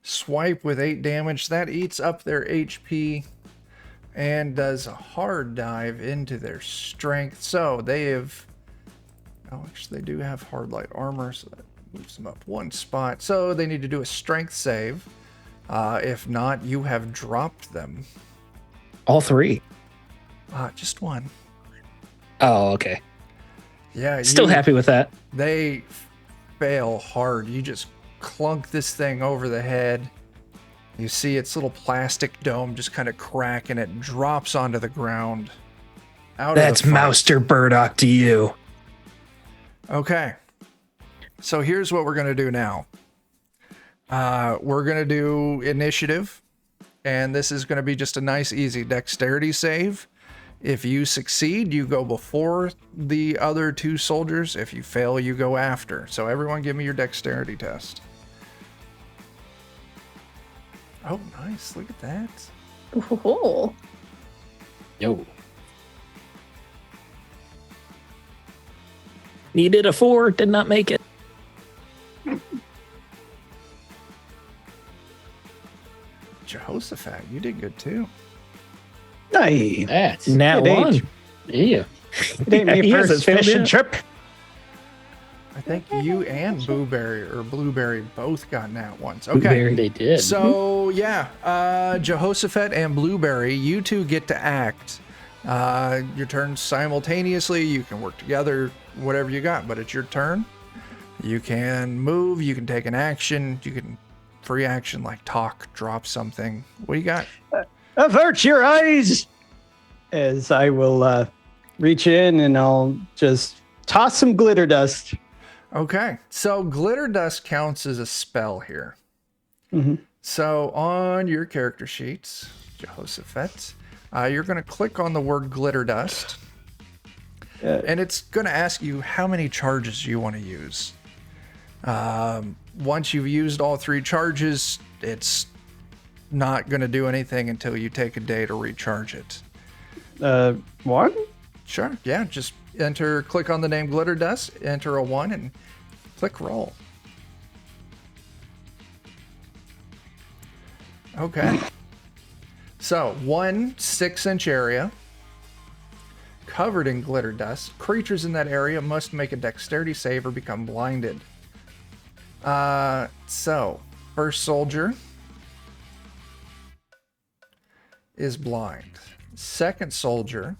Swipe with 8 damage. That eats up their HP and does a hard dive into their strength. So they have... Oh, actually, they do have hard light armor, so that moves them up 1 spot. So they need to do a strength save. If not, you have dropped them. All three. Just one. Oh, okay. Yeah. Still happy with that. They fail hard. You just clunk this thing over the head. You see its little plastic dome just kind of crack, and it drops onto the ground. That's Mouster Burdock to you. Okay. So here's what we're going to do now. We're going to do initiative, and this is going to be just a nice, easy dexterity save. If you succeed, you go before the other two soldiers. If you fail, you go after. So everyone give me your dexterity test. Oh, nice. Look at that. Ooh. Yo. Needed a 4, did not make it. Jehoshaphat, you did good too. Hey, That's Nat It ain't. 1. yeah. it ain't He me hasn't first failed fishing yet. trip. I think you and Blueberry both got nat ones. Okay. Blueberry. They did. So yeah, Jehoshaphat and Blueberry, you two get to act. Your turns simultaneously. You can work together, whatever you got, but it's your turn. You can move. You can take an action. You can free action like talk, drop something. What do you got? Avert your eyes! As I will reach in and I'll just toss some glitter dust. Okay, so glitter dust counts as a spell here. Mhm. So on your character sheets, Jehoshaphat, you're going to click on the word glitter dust, and it's going to ask you how many charges you want to use. Once you've used all 3 charges, it's not going to do anything until you take a day to recharge it. One? Sure, yeah, just click on the name glitter dust, enter a 1, and click roll. Okay. So, 1 6-inch area covered in glitter dust. Creatures in that area must make a dexterity save or become blinded. So, first soldier is blind. Second soldier.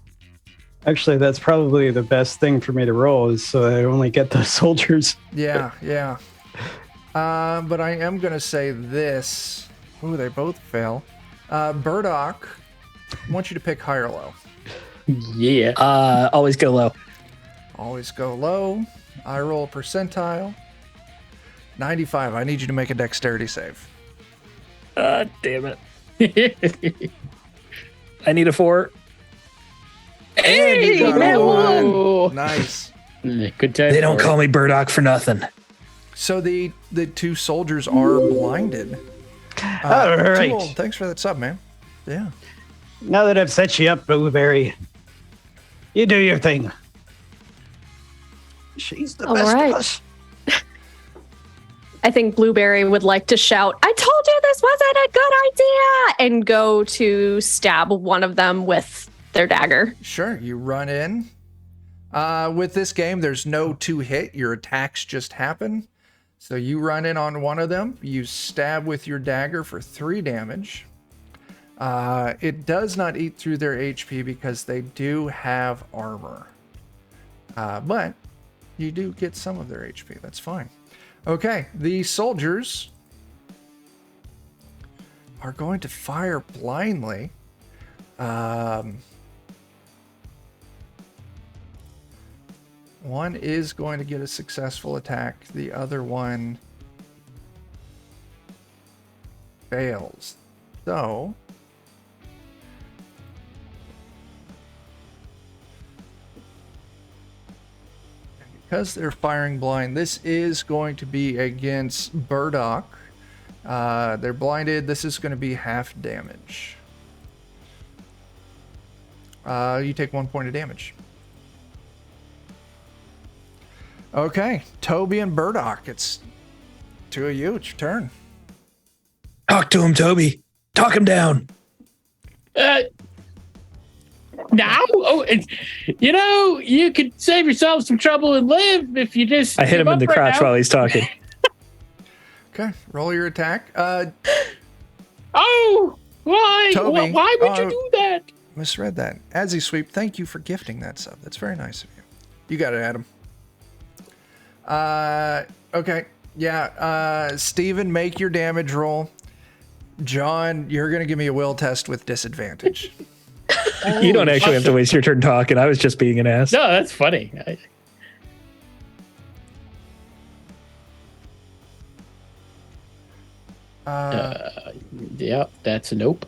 Actually, that's probably the best thing for me to roll is so I only get those soldiers. Yeah. But I am going to say this. Ooh, they both fail. Burdock, I want you to pick high or low. Yeah. Always go low. Always go low. I roll a percentile. 95. I need you to make a dexterity save. Damn it. I need a 4. And you got that a one. 1. Nice. Good time. They don't call me Burdock for nothing. So the 2 soldiers are blinded. All right. Tool, thanks for that sub, man. Yeah. Now that I've set you up, Blueberry, you do your thing. She's the All best right. of us. I think Blueberry would like to shout, "I told you this wasn't a good idea!" and go to stab one of them with their dagger. Sure. You run in. With this game, there's no 2-hit. Your attacks just happen. So you run in on one of them. You stab with your dagger for 3 damage. It does not eat through their HP because they do have armor. But you do get some of their HP. That's fine. Okay, the soldiers are going to fire blindly. One is going to get a successful attack. The other one fails. So because they're firing blind, this is going to be against Burdock. They're blinded. This is going to be half damage. You take 1 point of damage. Okay, Toby and Burdock. It's 2 of you. It's your turn. Talk to him, Toby. Talk him down. Now? Oh, you could save yourself some trouble and live if you just. I hit him in the crotch while he's talking. Okay, roll your attack. Oh, why? Toby, Why would you do that? Misread that. Azzy Sweep, thank you for gifting that sub. That's very nice of you. You got it, Adam. Okay. Yeah. Steven, make your damage roll. John, you're going to give me a will test with disadvantage. You don't actually have to waste your turn talking. I was just being an ass. No, that's funny. Yeah, that's a nope.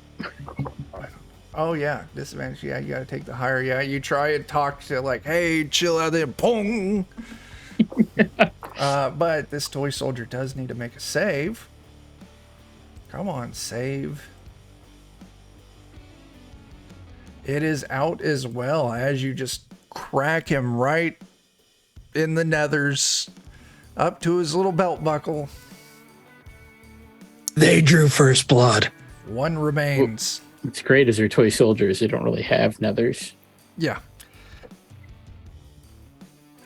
Oh, yeah. Disadvantage. Yeah, you got to take the higher. Yeah, you try and talk to like, hey, chill out there. Pong. But this toy soldier does need to make a save. Come on, save. It is out as well as you just crack him right in the nethers up to his little belt buckle. They drew first blood. One remains. What's great is they're toy soldiers. They don't really have nethers. Yeah.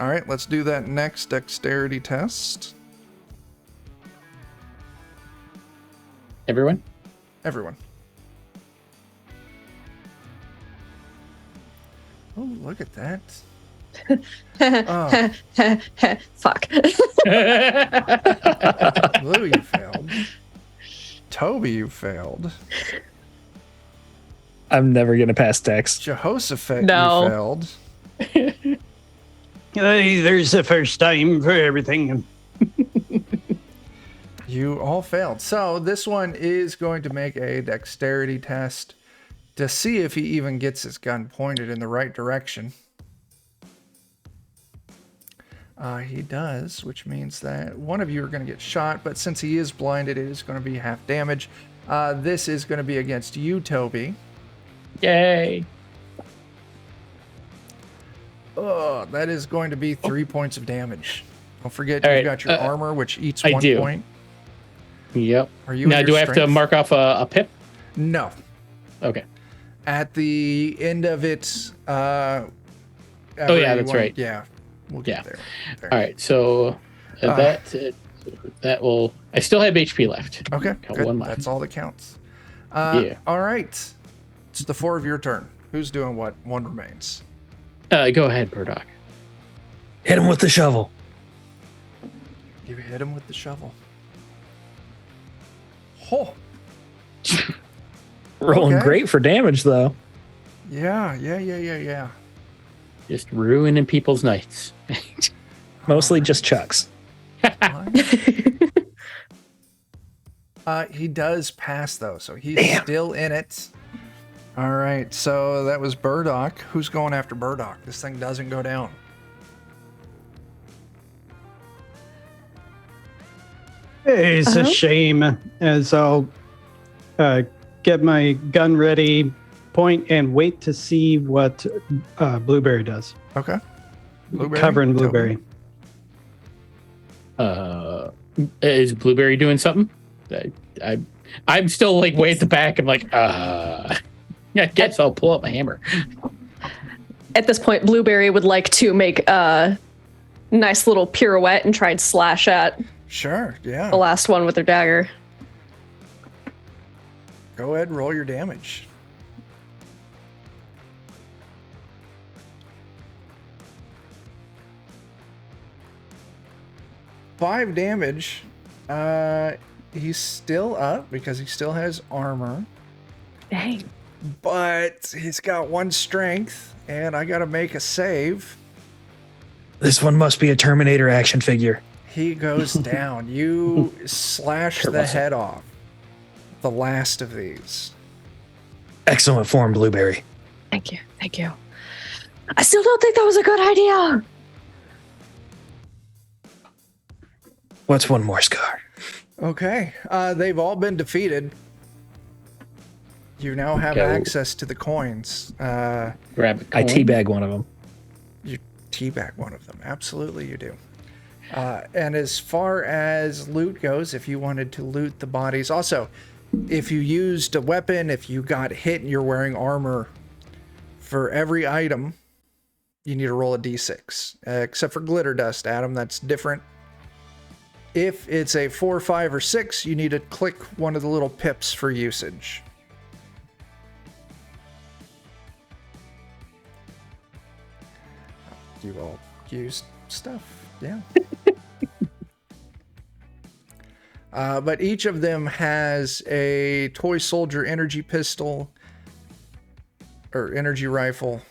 All right, let's do that next dexterity test. Everyone? Everyone. Oh, look at that. Oh. Fuck. Blue, you failed. Toby, you failed. I'm never going to pass Dex. Jehoshaphat, No. you failed. Hey, there's a first time for everything. You all failed. So this one is going to make a dexterity test to see if he even gets his gun pointed in the right direction. He does, which means that one of you are going to get shot, but since he is blinded, it is going to be half damage. This is going to be against you, Toby. Yay. Oh, that is going to be 3 points of damage. Don't forget, All you've right, got your armor, which eats I 1 do. point. Yep. Are you Now, in do your I have to strength? mark off a pip? No. Okay. At the end of it, Oh, yeah, that's right. Yeah, we'll get there. All right. So that will. I still have HP left. Okay, Got good. one left. That's all that counts. Yeah. All right. It's the 4 of your turn. Who's doing what? One remains. Go ahead, Burdock. Hit him with the shovel. You hit him with the shovel. Oh, Rolling Okay. great for damage, though. yeah. Just ruining people's nights. Mostly just Chuck's. He does pass, though, so he's Damn. still in it. All right, so that was Burdock. Who's going after Burdock? This thing doesn't go down. It's a shame, as I'll get my gun ready, point, and wait to see what Blueberry does. Okay. Blueberry? Covering Blueberry. Is Blueberry doing something? I'm still like way at the back. I'm like, I guess I'll pull out my hammer. At this point, Blueberry would like to make a nice little pirouette and try and slash at Sure, yeah. the last one with her dagger. Go ahead and roll your damage. Five damage. He's still up because he still has armor, Dang. but he's got 1 strength, and I gotta make a save. This one must be a Terminator action figure. He goes down. You slash the head off the last of these. Excellent form, Blueberry. Thank you. Thank you. I still don't think that was a good idea. What's one more scar? Okay, they've all been defeated. You now have Go. access to the coins. Grab a I coin. teabag one of them. You teabag one of them. Absolutely, you do. And as far as loot goes, if you wanted to loot the bodies, also, if you used a weapon, if you got hit and you're wearing armor, for every item, you need to roll a d6. Except for glitter dust, Adam, that's different. If it's a 4, 5, or 6, you need to click one of the little pips for usage. You all used stuff, yeah. But each of them has a toy soldier energy pistol or energy rifle,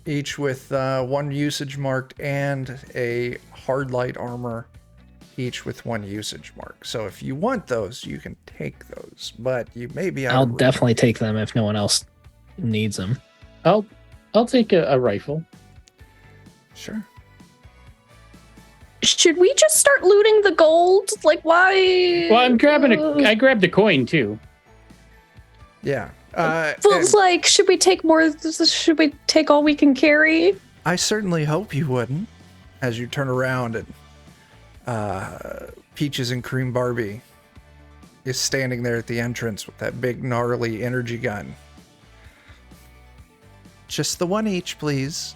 each with 1 usage marked, and a hard light armor, each with 1 usage mark. So if you want those, you can take those, but you may be out I'll of reach. definitely take them if no one else needs them. I'll take a rifle. Sure. Should we just start looting the gold? Like, why? Well, I grabbed a coin too. Yeah. Well, it's like, should we take more? Should we take all we can carry? I certainly hope you wouldn't, as you turn around and Peaches and Cream Barbie is standing there at the entrance with that big gnarly energy gun. Just the 1 each, please.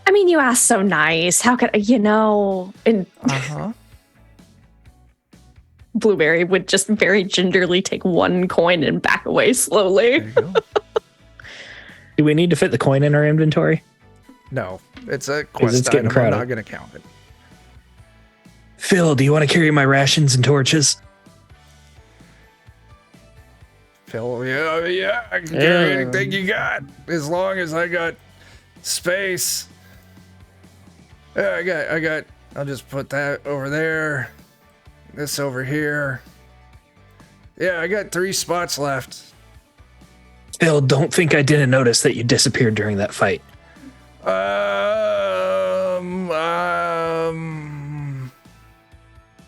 I mean, you asked so nice. How could and Uh-huh. Blueberry would just very gingerly take 1 coin and back away slowly. There you go. Do we need to fit the coin in our inventory? No, it's a quest it's getting item. I'm crowded. not going to count it. Phil, do you want to carry my rations and torches? Phil, yeah, I can carry anything you got, as long as I got space. Yeah, I got. I'll just put that over there. This over here. Yeah, I got 3 spots left. Phil, don't think I didn't notice that you disappeared during that fight.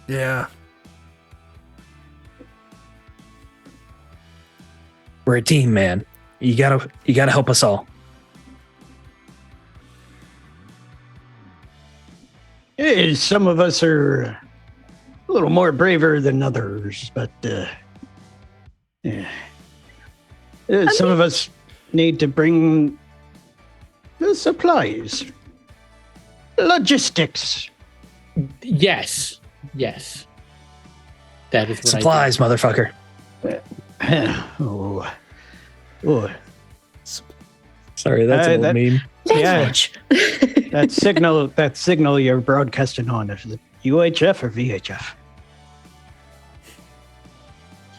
Yeah. We're a team, man. You gotta help us all. Some of us are a little more braver than others, but yeah. Some of us need to bring the supplies, logistics. Yes. That is what Supplies, motherfucker. Oh. Sorry, that's a little that- mean. Yeah, that signal you're broadcasting on, is it UHF or VHF?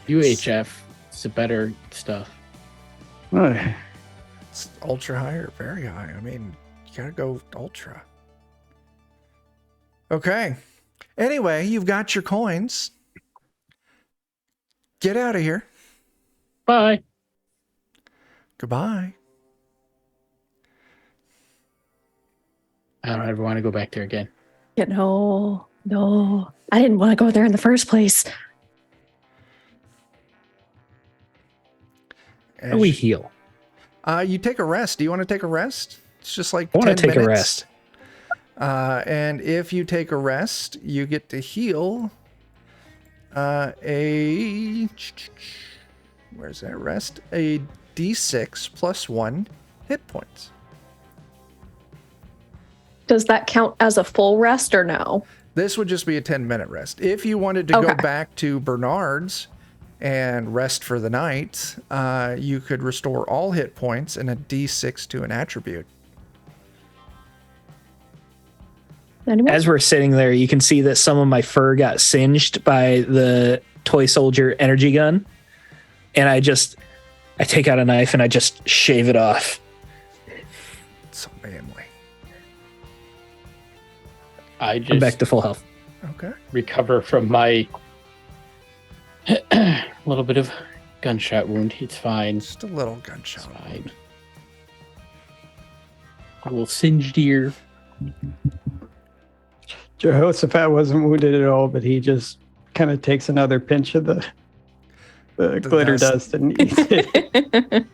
UHF is the better stuff. Oh, It's ultra high or very high. I mean, you gotta go ultra. Okay. Anyway, you've got your coins. Get out of here. Bye. Goodbye. I don't ever want to go back there again. Yeah, no. I didn't want to go there in the first place. As We heal. you take a rest. Do you want to take a rest? It's just like I want 10 to take a minutes. rest. And if you take a rest, you get to heal where's that rest? A D6 plus 1 hit points. Does that count as a full rest or no? This would just be a 10-minute rest. If you wanted to go Okay. back to Bernard's and rest for the night, you could restore all hit points and a D6 to an attribute. Anyone? As we're sitting there, you can see that some of my fur got singed by the toy soldier energy gun. And I take out a knife and I just shave it off. It's so manly. I I'm just back to full health. Okay. recover from my little bit of gunshot wound. It's fine. Just a little It's gunshot. fine. A little singed ear. Jehoshaphat wasn't wounded at all, but he just kind of takes another pinch of the glitter dust. dust and eats it. That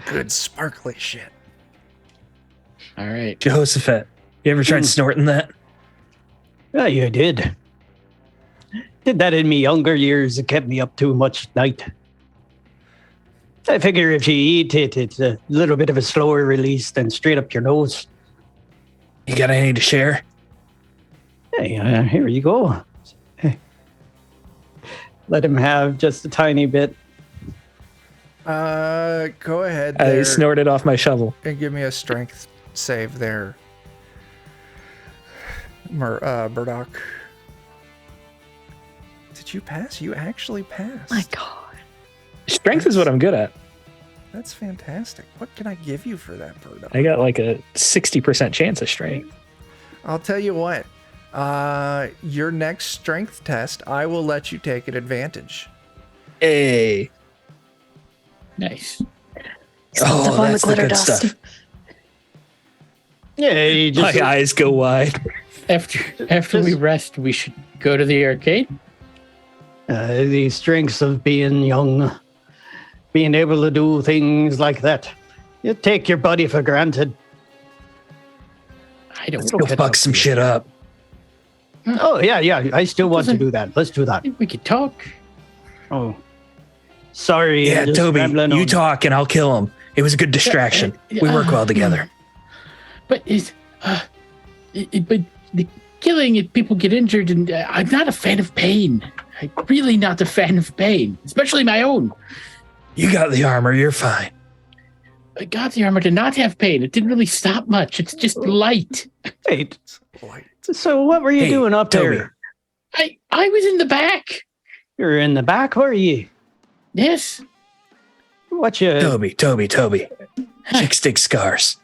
good sparkly shit. All right. Jehoshaphat, you ever tried snorting that? Yeah, you did. Did that in me younger years. It kept me up too much at night. I figure if you eat it, it's a little bit of a slower release than straight up your nose. You got any to share? Hey, here you go. Hey. Let him have just a tiny bit. Go ahead I there snorted off my shovel. and give me a strength save there, Burdock. Did you pass? You actually passed. My God. Strength is what I'm good at. That's fantastic. What can I give you for that, Burdock? I got like a 60% chance of strength. I'll tell you what. Your next strength test, I will let you take an advantage. Hey. Nice. Slept up on the that's the glitter good dust. stuff. Yeah, you just My eyes go wide. After we rest, we should go to the arcade. the strengths of being young, being able to do things like that. You take your buddy for granted. I don't Let's go fuck some shit up. Oh yeah. I still want to Doesn't- do that. Let's do that. We could talk. Oh, sorry. Yeah, just Toby, rambling you on. talk and I'll kill him. It was a good distraction. We work well together. But but the killing, if people get injured, and I'm not a fan of pain. I'm really not a fan of pain, especially my own. You got the armor. You're fine. I got the armor to not have pain. It didn't really stop much. It's just light. Wait, Light. so what were you Hey, doing up Toby. there? I was in the back. You're in the back. Where are you? Yes. What you? Toby. Chicks dig scars.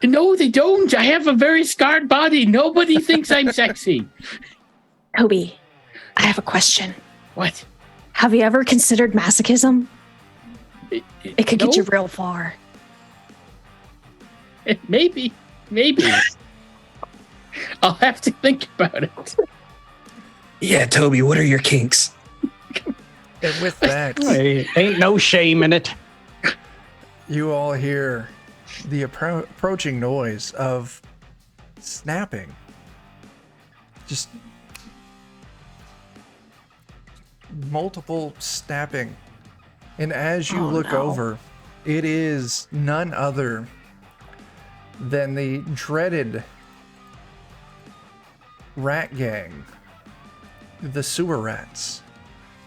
No, they don't. I have a very scarred body. Nobody thinks I'm sexy. Toby, I have a question. What? Have you ever considered masochism? It could get you real far. Maybe. I'll have to think about it. Yeah, Toby, what are your kinks? And with that, Hey, ain't no shame in it. you all hear the approaching noise of snapping. Just multiple snapping. And as you look over, it is none other than the dreaded rat gang, the sewer rats,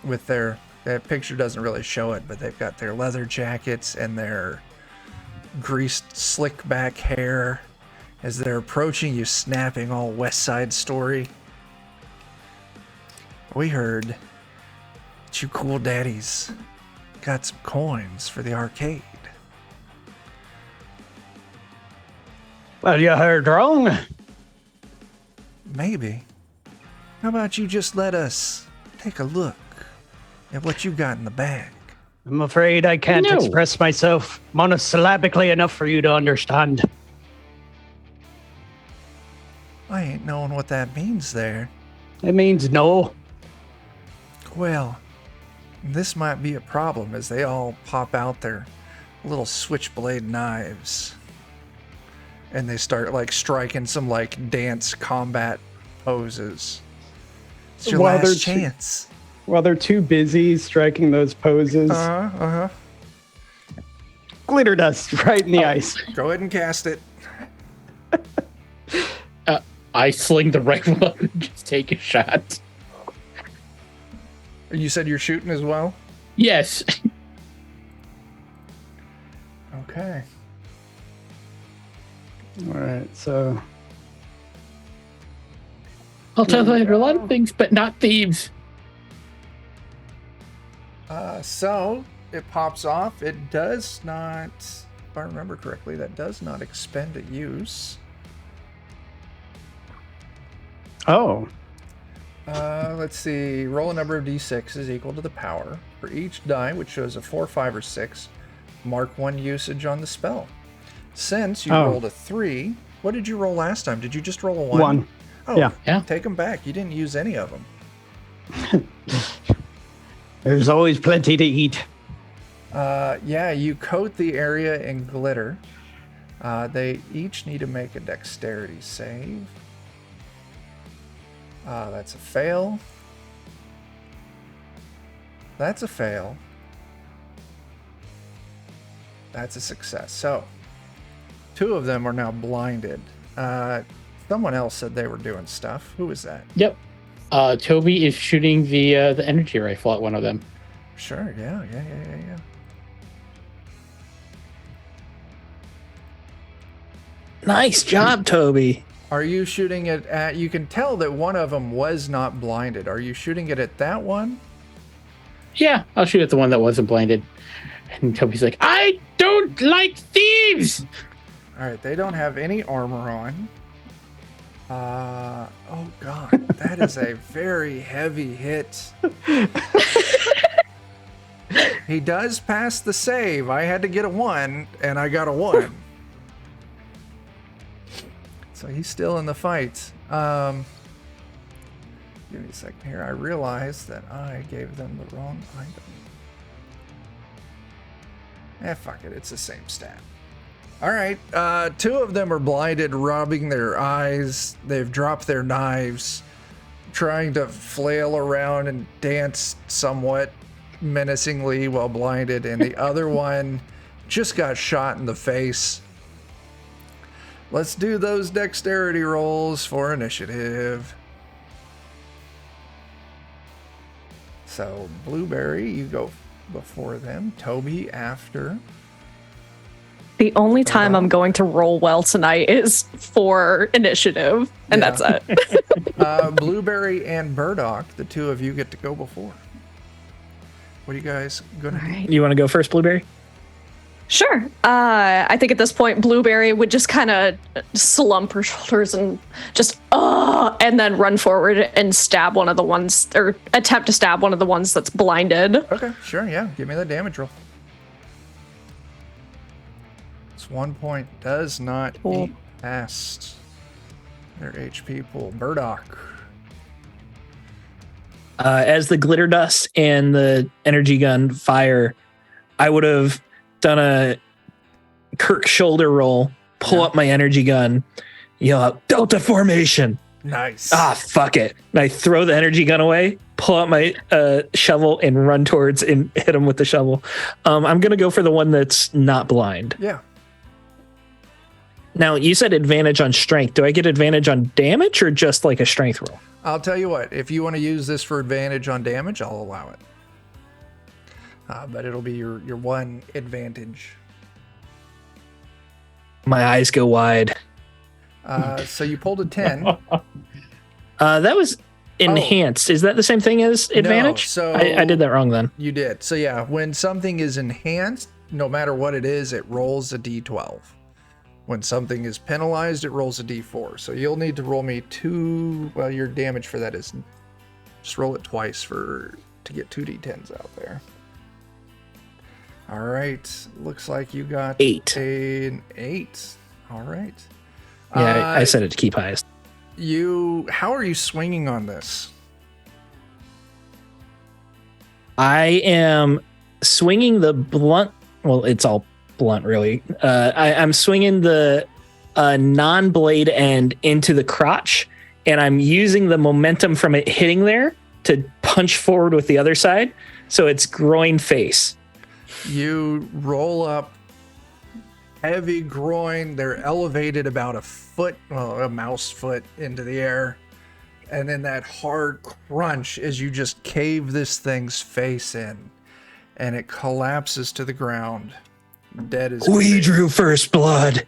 with their, that picture doesn't really show it, but they've got their leather jackets and their greased slick back hair as they're approaching you, snapping all West Side Story. We heard that you cool daddies got some coins for the arcade. Well, you heard wrong. Maybe. How about you just let us take a look at what you got in the bag? I'm afraid I can't No. express myself monosyllabically enough for you to understand. I ain't knowing what that means there. It means no. Well, this might be a problem as they all pop out their little switchblade knives. And they start like striking some like dance combat poses. It's your While they're last chance. While they're too busy striking those poses, glitter dust right in the ice. Go ahead and cast it. I sling the rifle up and just take a shot. You said you're shooting as well? Yes. Okay. All right, so I'll tolerate a lot of things, but not thieves. So it pops off. It does not, if I remember correctly, that does not expend a use. oh, Let's see. Roll a number of d6 is equal to the power. For each die, which shows a 4, 5, or 6, mark 1 usage on the spell. Since you Oh. rolled a 3, what did you roll last time? Did you just roll a 1? 1. Oh, Yeah. Take them back. You didn't use any of them. There's always plenty to eat. Yeah, you coat the area in glitter. They each need to make a dexterity save. That's a fail. That's a fail. That's a success. So, 2 of them are now blinded. Someone else said they were doing stuff. Who was that? Yep. Toby is shooting the energy rifle at one of them. Sure, yeah. Nice job, Toby. Are you shooting it at... You can tell that one of them was not blinded. Are you shooting it at that one? Yeah, I'll shoot at the one that wasn't blinded. And Toby's like, I don't like thieves! All right, they don't have any armor on. Oh god, that is a very heavy hit. He does pass the save. I had to get a 1, and I got a 1. So he's still in the fight. Give me a second here. I realized that I gave them the wrong item. Fuck it. It's the same stat. All right. 2 of them are blinded, rubbing their eyes. They've dropped their knives, trying to flail around and dance somewhat menacingly while blinded. And the other one just got shot in the face. Let's do those dexterity rolls for initiative. So, Blueberry, you go before them. Toby after. The only time I'm going to roll well tonight is for initiative, and Yeah. that's it. Blueberry and Burdock, the 2 of you get to go before. What are you guys gonna do? You want to go first, Blueberry? Sure. I think at this point, Blueberry would just kind of slump her shoulders and just, and then run forward and stab one of the ones, or attempt to stab one of the ones that's blinded. Okay, sure, yeah. Give me the damage roll. This 1 point does not Cool. eat past their HP pool. Burdock. As the glitter dust and the energy gun fire, I would have done a Kirk shoulder roll, pull up my energy gun, yell out, Delta formation. Nice. Fuck it. And I throw the energy gun away, pull out my shovel and run towards and hit him with the shovel. I'm going to go for the one that's not blind. Yeah. Now, you said advantage on strength. Do I get advantage on damage or just like a strength roll? I'll tell you what, if you want to use this for advantage on damage, I'll allow it. But it'll be your one advantage. My eyes go wide. So you pulled a 10. That was enhanced. Is that the same thing as advantage? so- I did that wrong then. You did. So yeah, when something is enhanced, no matter what it is, it rolls a d12. When something is penalized, it rolls a d4. So you'll need to roll me 2. Well, your damage for that is just roll it twice to get 2 d10s out there. All right. Looks like you got 8. an 8. All right. Yeah, I said it to keep highest. How are you swinging on this? I am swinging the blunt. Well, it's all blunt, really. I'm swinging the non-blade end into the crotch, and I'm using the momentum from it hitting there to punch forward with the other side. So it's groin face. You roll up, heavy groin. They're elevated about a foot, well, a mouse foot into the air. And then that hard crunch as you just cave this thing's face in. And it collapses to the ground. Dead as We good. drew first blood.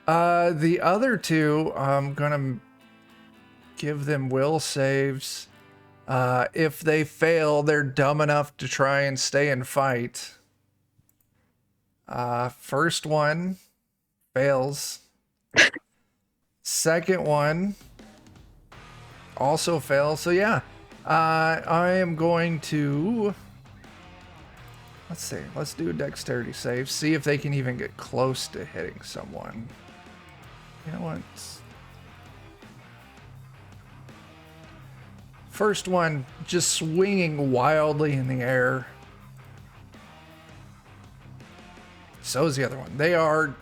The other 2, I'm gonna give them will saves. If they fail, they're dumb enough to try and stay and fight. First one fails. Second one also fails. So yeah, I am going to, let's see, let's do a dexterity save. See if they can even get close to hitting someone. You know what? First one just swinging wildly in the air. So is the other one. They are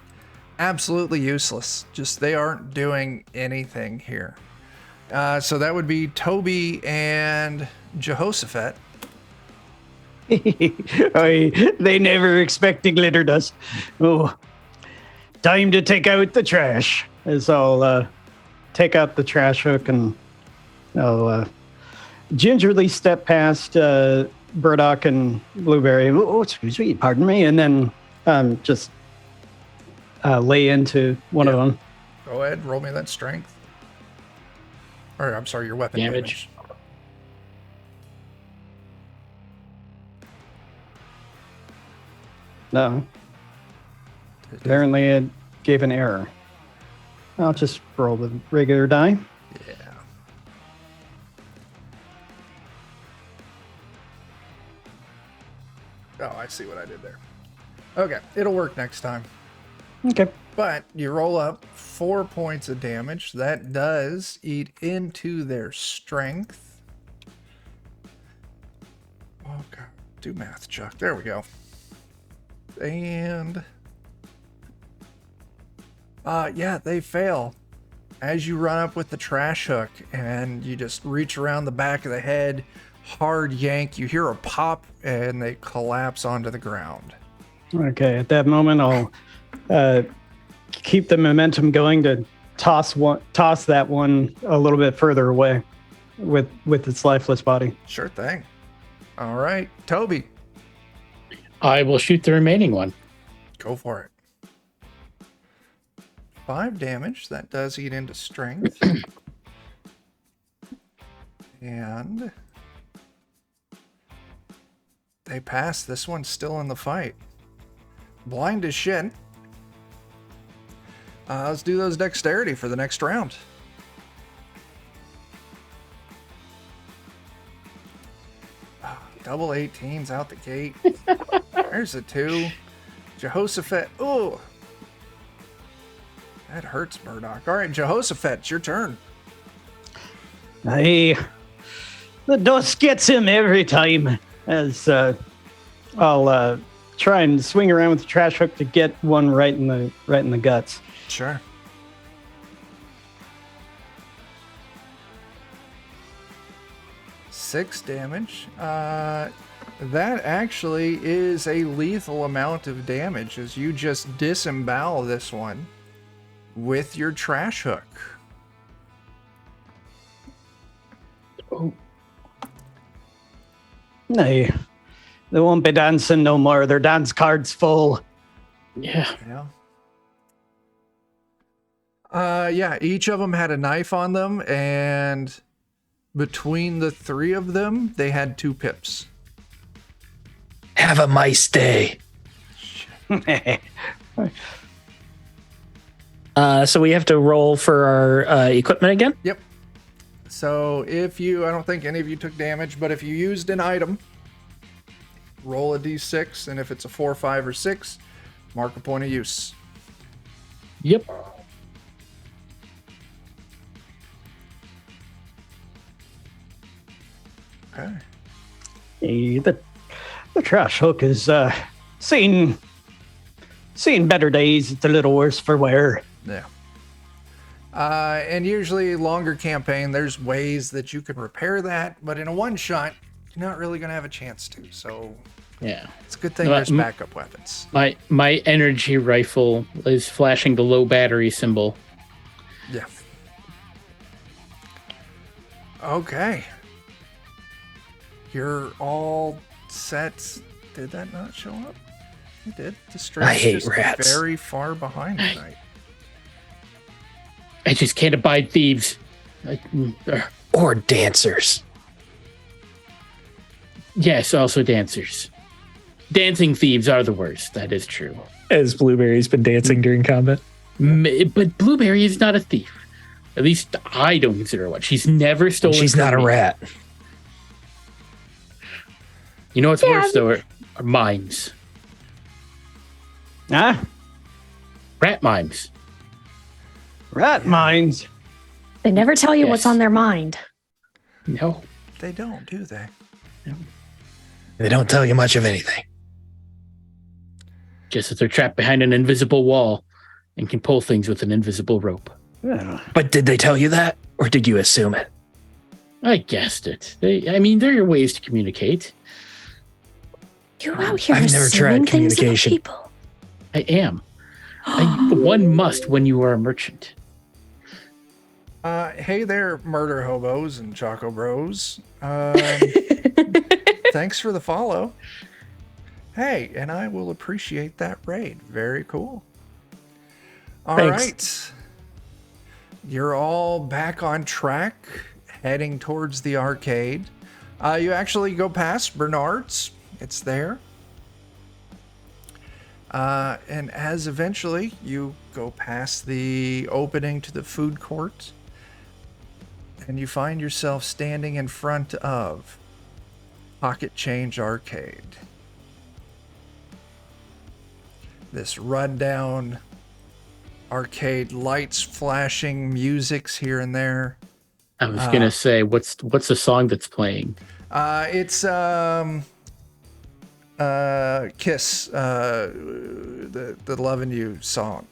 absolutely useless. Just they aren't doing anything here. So that would be Toby and Jehoshaphat. They never expect the glitter dust. Oh, time to take out the trash. is I'll take out the trash hook and I'll gingerly step past Burdock and Blueberry. Oh, excuse me, pardon me. And then just lay into one of them. Go ahead, roll me that strength. Or, I'm sorry, your weapon damage. No. Apparently it gave an error. I'll just roll the regular die. Yeah. Oh, I see what I did there. Okay, it'll work next time. Okay. But you roll up 4 points of damage. That does eat into their strength. Oh, God. Do math, Chuck. There we go. And... yeah, they fail. As you run up with the trash hook and you just reach around the back of the head, hard yank, you hear a pop and they collapse onto the ground. Okay, at that moment, I'll keep the momentum going to toss that one a little bit further away with its lifeless body. Sure thing. All right, Toby, I will shoot the remaining one. go for it. 5 damage. That does eat into strength. And they pass. This one's still in the fight. Blind as shit. Let's do those dexterity for the next round. Double 18s out the gate. There's a 2. Jehoshaphat. Oh, that hurts, Murdoch. All right, Jehoshaphat, it's your turn. Hey, the dust gets him every time. As I'll try and swing around with the trash hook to get one right in the guts. Sure. Six damage. That actually is a lethal amount of damage as you just disembowel this one with your trash hook. Oh, Nay, they won't be dancing no more. Their dance card's full. yeah. Yeah, each of them had a knife on them, and between the 3 of them, they had 2 pips. Have a mice day. So we have to roll for our equipment again? Yep. So if you, I don't think any of you took damage, but if you used an item, roll a d6, and if it's a 4, 5, or 6, mark a point of use. Yep. Okay. Hey, the trash hook is seen better days. It's a little worse for wear. Yeah. And usually longer campaign, there's ways that you can repair that, but in a one shot, you're not really going to have a chance to. So Yeah. it's a good thing there's backup weapons. My energy rifle is flashing the low battery symbol. Yeah. Okay. You're all set. Did that not show up? It did. The stream's I hate just rats. very far behind tonight. I just can't abide thieves. Or dancers. Yes, also dancers. Dancing thieves are the worst. That is true. As Blueberry's been dancing during combat. But Blueberry is not a thief. At least I don't consider her one. She's never stolen. She's from not a me. rat. You know what's worse though? Are mimes. Huh? Rat mimes. Rat mines. They never tell you Yes. what's on their mind. No. They don't, do they? They don't tell you much of anything. Just that they're trapped behind an invisible wall and can pull things with an invisible rope. Well, But did they tell you that? Or did you assume it? I guessed it. There are ways to communicate. You out here I've never assuming tried things about communication. people. I am. One must when you are a merchant. Hey there, murder hobos and choco bros. Thanks for the follow. Hey, and I will appreciate that raid. Very cool. All Thanks. right. You're all back on track, heading towards the arcade. You actually go past Bernard's. It's there. And as eventually you go past the opening to the food court, and you find yourself standing in front of Pocket Change Arcade. This rundown arcade, lights flashing, music's here and there. I was gonna say, what's the song that's playing? It's Kiss, the Lovin' You song.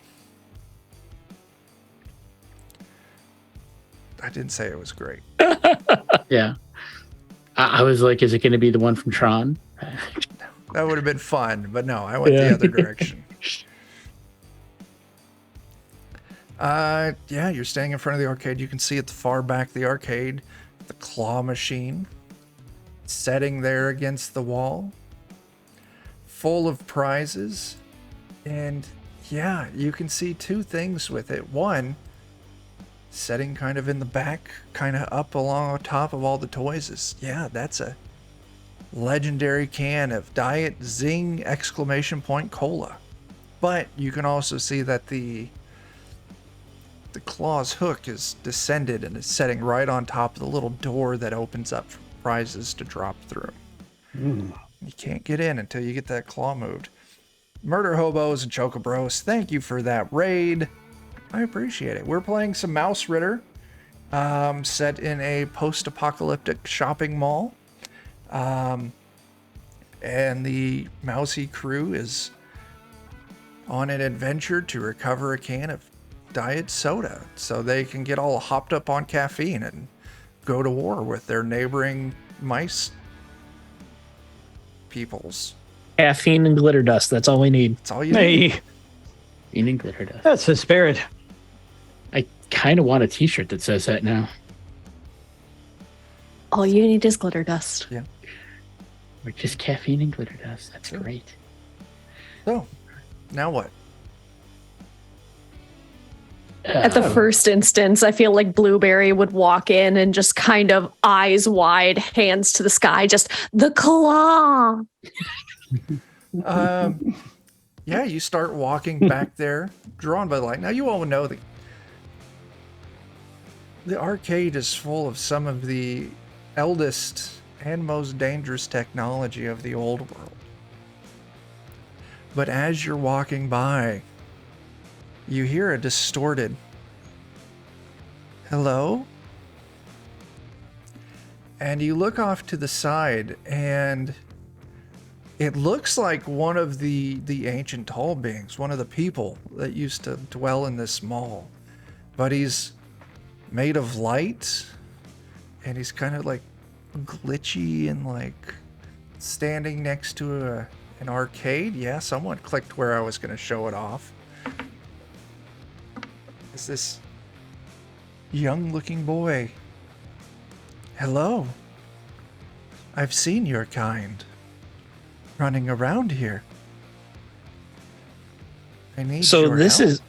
I didn't say it was great. Yeah, I was like, is it gonna be the one from Tron? That would have been fun, but no, I went the other direction. Yeah, you're standing in front of the arcade. You can see at the far back of the arcade, the claw machine setting there against the wall, full of prizes. And yeah, you can see two things with it. One, setting kind of in the back, kind of up along top of all the toys is, yeah, that's a legendary can of Diet ZING Cola. But you can also see that the claw's hook is descended and is setting right on top of the little door that opens up for prizes to drop through. You can't get in until you get that claw moved. Murder hobos and chocobros, thank you for that raid. I appreciate it. We're playing some Mausritter, set in a post-apocalyptic shopping mall. And the mousey crew is on an adventure to recover a can of diet soda so they can get all hopped up on caffeine and go to war with their neighboring mice peoples. Caffeine and glitter dust. That's all we need. That's all you need. Hey, Eating glitter dust. that's the spirit. I kind of want a T-shirt that says that now. All you need is glitter dust. Or just caffeine and glitter dust. That's great. So, now what? At the first instance, I feel like Blueberry would walk in and just kind of eyes wide, hands to the sky, just the claw. Yeah, you start walking back there, drawn by the light. Now, you all know that the arcade is full of some of the eldest and most dangerous technology of the old world. But as you're walking by, you hear a distorted hello? And you look off to the side, and it looks like one of the ancient tall beings, one of the people that used to dwell in this mall. But he's made of light, and he's kind of like glitchy and like standing next to an arcade. Yeah, someone clicked where I was going to show it off. Is this young looking boy? Hello. I've seen your kind running around here. I need So your this help. is.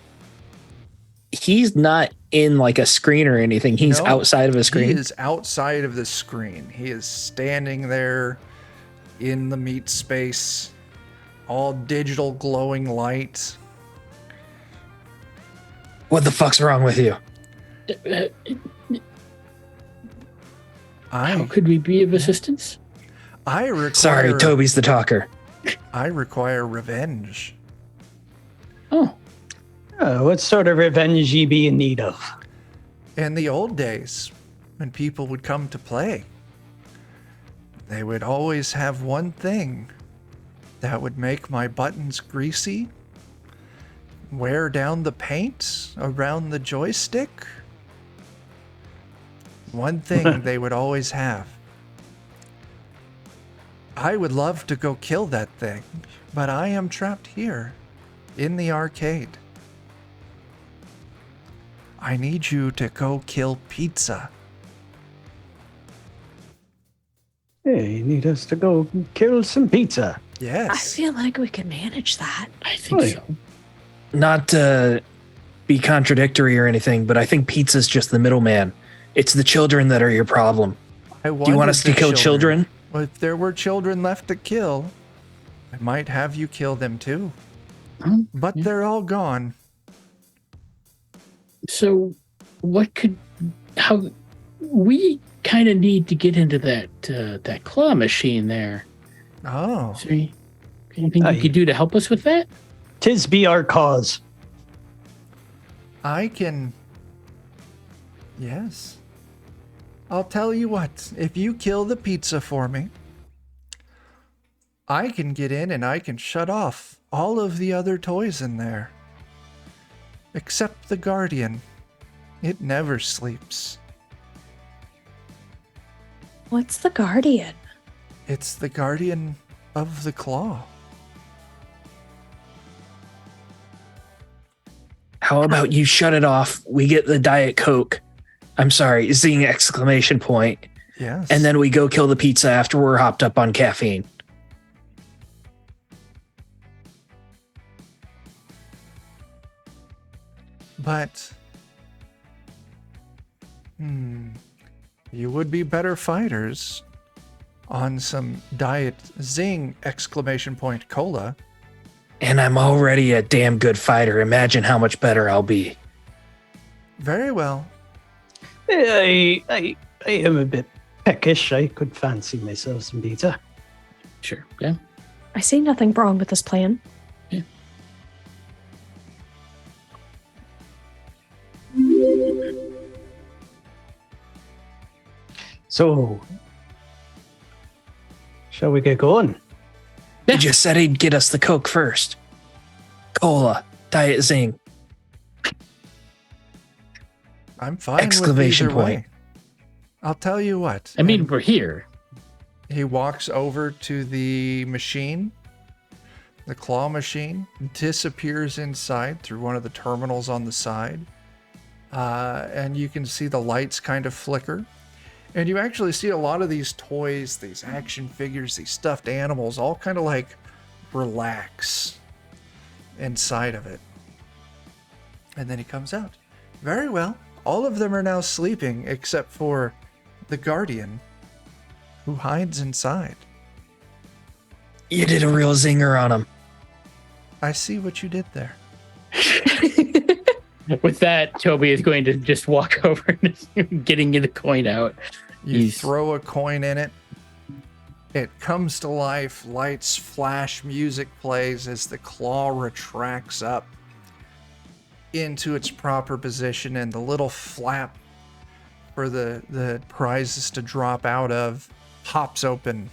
He's not in like a screen or anything. He's No, outside of a screen. He is outside of the screen. He is standing there in the meat space, all digital glowing light. What the fuck's wrong with you? How I could we be of assistance? require Sorry, Toby's the talker. I require revenge. Oh, What sort of revenge ye be in need of? In the old days, when people would come to play, they would always have one thing that would make my buttons greasy, wear down the paint around the joystick. One thing they would always have. I would love to go kill that thing, but I am trapped here in the arcade. I need you to go kill Pizza. Hey, you need us to go kill some pizza. I Yes. feel like we can manage that. I think Wait. so. Not to be contradictory or anything, but I think pizza's just the middleman. It's the children that are your problem. Do you want us to kill children? Well, if there were children left to kill, I might have you kill them too. But Yeah. they're all gone. So, how we kind of need to get into that claw machine there. Oh. Is there anything you could do to help us with that? 'Tis be our cause. I can. Yes. I'll tell you what. If you kill the pizza for me, I can get in and I can shut off all of the other toys in there. Except the Guardian. It never sleeps. What's the Guardian? It's the Guardian of the Claw. How about you shut it off? We get the Diet Coke. I'm sorry, Zing exclamation point. Yes. And then we go kill the pizza after we're hopped up on caffeine. But. You would be better fighters on some Diet Zing exclamation point cola. And I'm already a damn good fighter. Imagine how much better I'll be. Very well. I am a bit peckish. I could fancy myself some pizza. Sure. Yeah. I see nothing wrong with this plan. So, shall we get going? He just said he'd get us the Coke first. Cola, Diet Zing. I'm fine Exclamation with either point. way. I'll tell you what. I mean, And we're here. he walks over to the machine. The claw machine disappears inside through one of the terminals on the side. And you can see the lights kind of flicker. And you actually see a lot of these toys, these action figures, these stuffed animals, all kind of like relax inside of it. And then he comes out. Very well. All of them are now sleeping except for the Guardian, who hides inside. You did a real zinger on him. I see what you did there. With that, Toby is going to just walk over and getting the coin out. You He's- throw a coin in it. It comes to life. Lights flash. Music plays as the claw retracts up into its proper position, and the little flap for the prizes to drop out of pops open,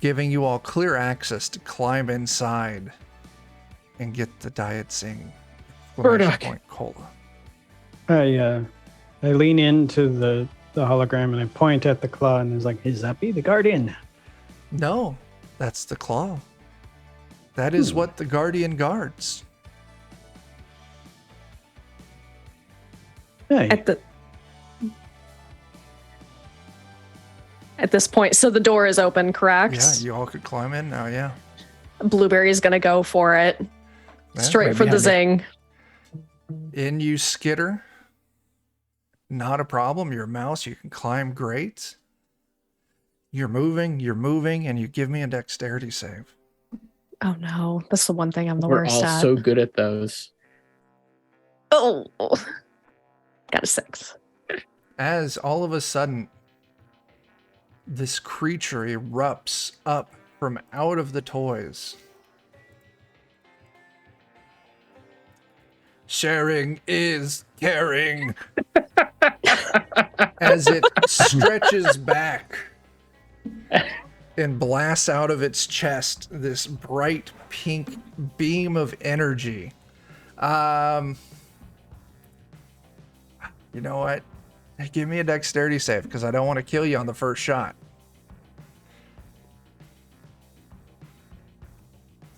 giving you all clear access to climb inside and get the Diet Zing Burdock. point cola. I lean into the hologram and I point at the claw and is like, "Is that be the Guardian?" No, that's the claw. That is what the Guardian guards. Hey, At this point, so the door is open, correct? Yeah, you all could climb in now, yeah. Blueberry's gonna go for it. Yeah, Straight right for the behind zing. In you skitter. Not a problem. You're a mouse. You can climb great. You're moving, and you give me a dexterity save. Oh no, that's the one thing I'm the We're worst all at. so good at those. Oh, got a 6. As all of a sudden, this creature erupts up from out of the toys. Sharing is caring. As it stretches back and blasts out of its chest this bright pink beam of energy. You know what? Give me a dexterity save because I don't want to kill you on the first shot.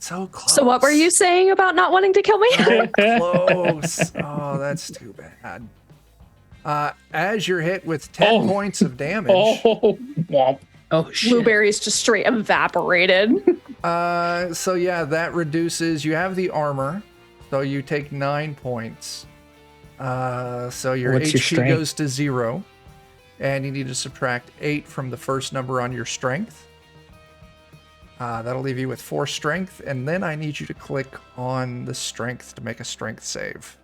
So close. So what were you saying about not wanting to kill me? So close. Oh, that's too bad. As you're hit with 10 points of damage. Oh, womp. Oh shit! Blueberry's just straight evaporated. So yeah, that reduces. You have the armor, so you take 9 points. So your What's your HP strength? goes to 0, and you need to subtract 8 from the first number on your strength. That'll leave you with 4 strength, and then I need you to click on the strength to make a strength save.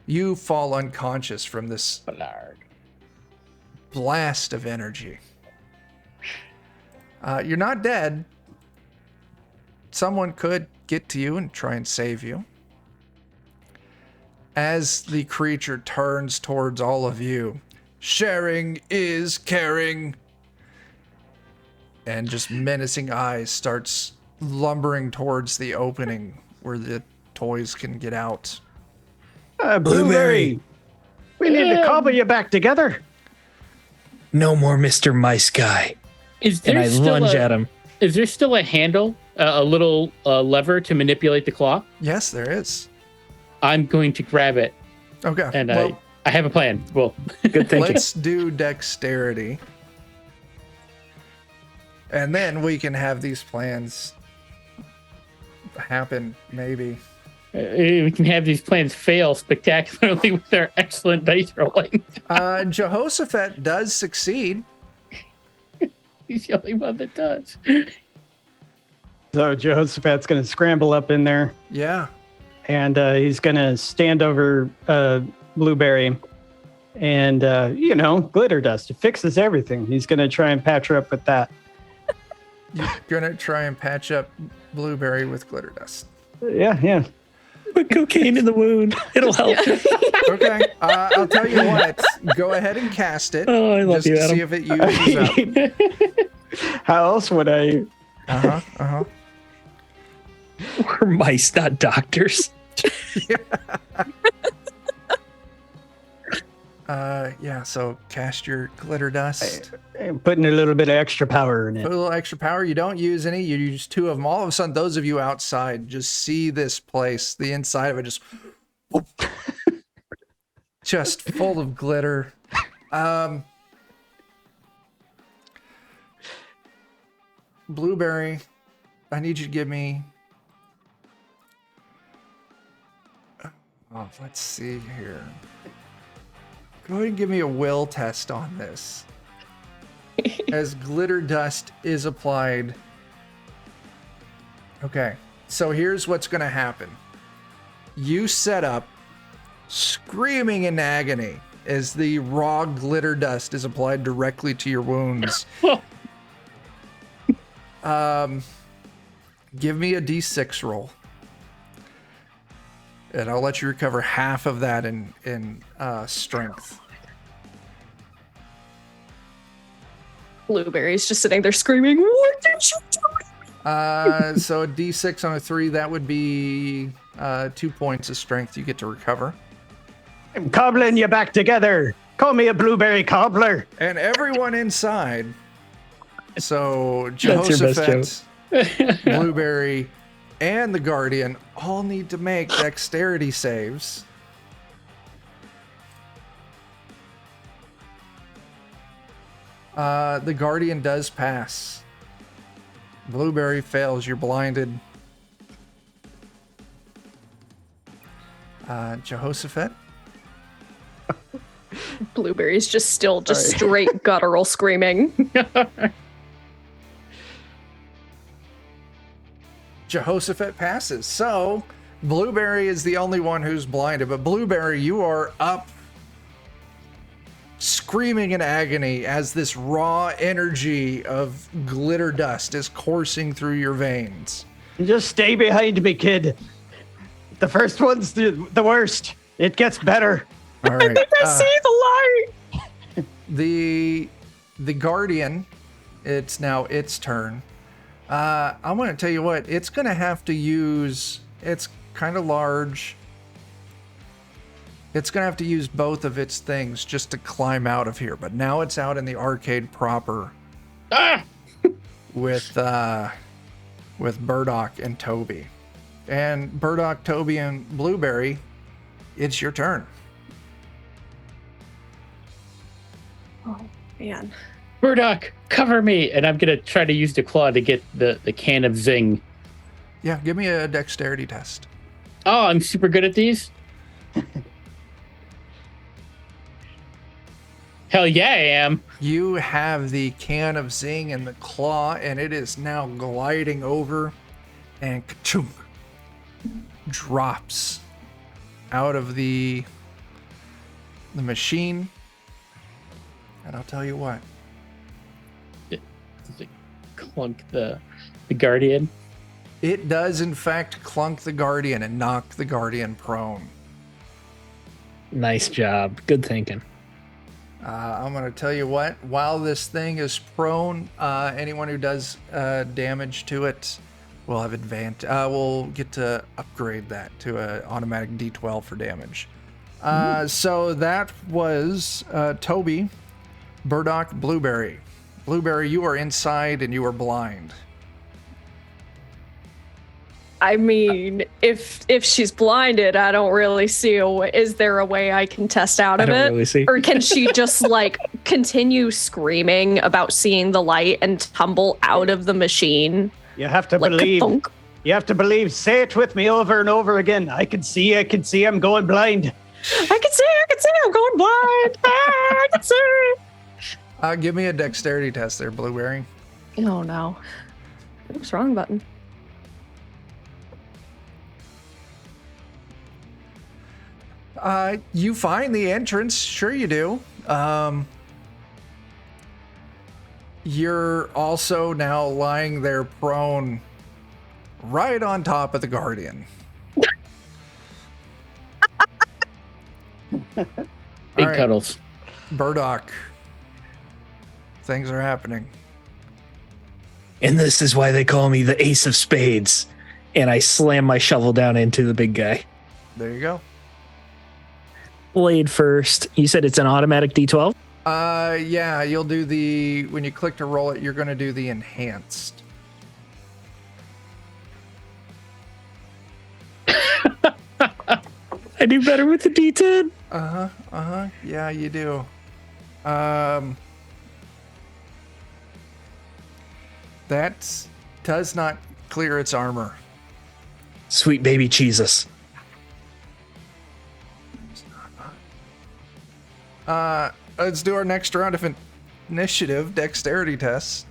You fall unconscious from this blast of energy. You're not dead. Someone could get to you and try and save you. As the creature turns towards all of you, sharing is caring, and just menacing eyes starts lumbering towards the opening where the toys can get out. Blueberry, we need to cobble you back together. No more Mr. Mice Guy. Is And there I still lunge at him. Is there still a handle, a little lever to manipulate the claw? Yes, there is. I'm going to grab it, Okay. and well, I have a plan. Well, Good thinking. let's do dexterity. And then we can have these plans happen, maybe. we can have these plans fail spectacularly with our excellent dice rolling. Jehoshaphat does succeed. He's the only one that does. So Jehoshaphat's going to scramble up in there, Yeah. and he's going to stand over Blueberry, and glitter dust. It fixes everything. He's going to try and patch her up with that. You're gonna try and patch up Blueberry with glitter dust. Yeah. Put cocaine in the wound. It'll help. Okay. I'll tell you what. Go ahead and cast it. Oh, I love just you, to see Adam. if it uses up. How else would I? We're mice, not doctors. Yeah, so cast your glitter dust. I'm putting a little bit of extra power in Put it. a little extra power. You don't use any. You use 2 of them. All of a sudden, those of you outside just see this place. The inside of it just full of glitter. Blueberry, I need you to give me. Oh, let's see here. Go ahead and give me a will test on this. As glitter dust is applied. Okay, so here's what's going to happen. You set up screaming in agony as the raw glitter dust is applied directly to your wounds. Give me a d6 roll. And I'll let you recover half of that in strength. Blueberry's just sitting there screaming, "What did you do?" So a d6 on a 3, that would be 2 points of strength you get to recover. I'm cobbling you back together. Call me a blueberry cobbler. And everyone inside, so That's your best Jehoshaphat, Blueberry, and the Guardian all need to make dexterity saves. The Guardian does pass. Blueberry fails. You're blinded. Jehoshaphat? Blueberry's just still straight guttural screaming. Jehoshaphat passes. So, Blueberry is the only one who's blinded. But Blueberry, you are up screaming in agony as this raw energy of glitter dust is coursing through your veins. Just stay behind me, kid. The first one's the worst. It gets better. All right. I see the light. The Guardian, it's now its turn. I'm going to tell you what, it's going to have to use, it's kind of large. It's going to have to use both of its things just to climb out of here. But now it's out in the arcade proper with Burdock and Toby. And Burdock, Toby, and Blueberry, it's your turn. Oh man. Burdock, cover me, and I'm gonna try to use the claw to get the can of Zing. Yeah, give me a dexterity test. Oh, I'm super good at these. Hell yeah, I am. You have the can of Zing in the claw, and it is now gliding over, and ka-chunk, drops out of the machine. And I'll tell you what. Does it clunk the Guardian? It does, in fact, clunk the Guardian and knock the Guardian prone. Nice job. Good thinking. I'm going to tell you what. While this thing is prone, anyone who does damage to it will have advantage. We'll get to upgrade that to an automatic D12 for damage. So that was Toby, Burdock, Blueberry. Blueberry, you are inside and you are blind. I mean, if she's blinded, I don't really see a way. Is there a way I can test out I of don't it? really see. Or can she just like continue screaming about seeing the light and tumble out of the machine? You have to Like believe. ka-thunk? You have to believe. Say it with me over and over again. I can see. I'm going blind. I can see, I'm going blind. I can see. Give me a dexterity test there, Blueberry. Oh no. Oops, wrong button. You find the entrance. Sure you do. You're also now lying there prone right on top of the Guardian. Big All right, cuddles. Burdock. Things are happening. And this is why they call me the Ace of Spades. And I slam my shovel down into the big guy. There you go. Blade first. You said it's an automatic D12? Yeah, you'll do when you click to roll it, you're going to do the enhanced. I do better with the D10. Yeah, you do. That does not clear its armor. Sweet baby Jesus. Let's do our next round of initiative dexterity tests.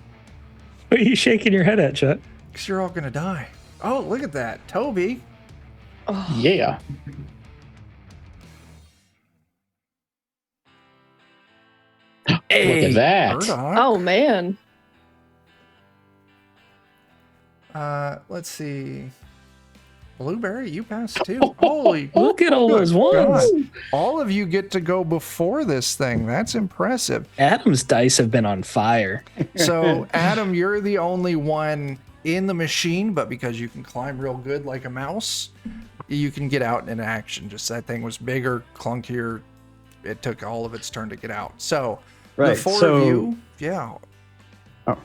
What are you shaking your head at, Chuck? Because you're all going to die. Oh, look at that. Toby. Yeah. Hey, Look at that. Burdock. Oh man. Let's see. Blueberry, you passed too. Holy. Look at all those God. ones. All of you get to go before this thing. That's impressive. Adam's dice have been on fire. So, Adam, you're the only one in the machine, but because you can climb real good like a mouse, you can get out in action. Just that thing was bigger, clunkier. It took all of its turn to get out. So, the Right, four so- of you, yeah. Oh.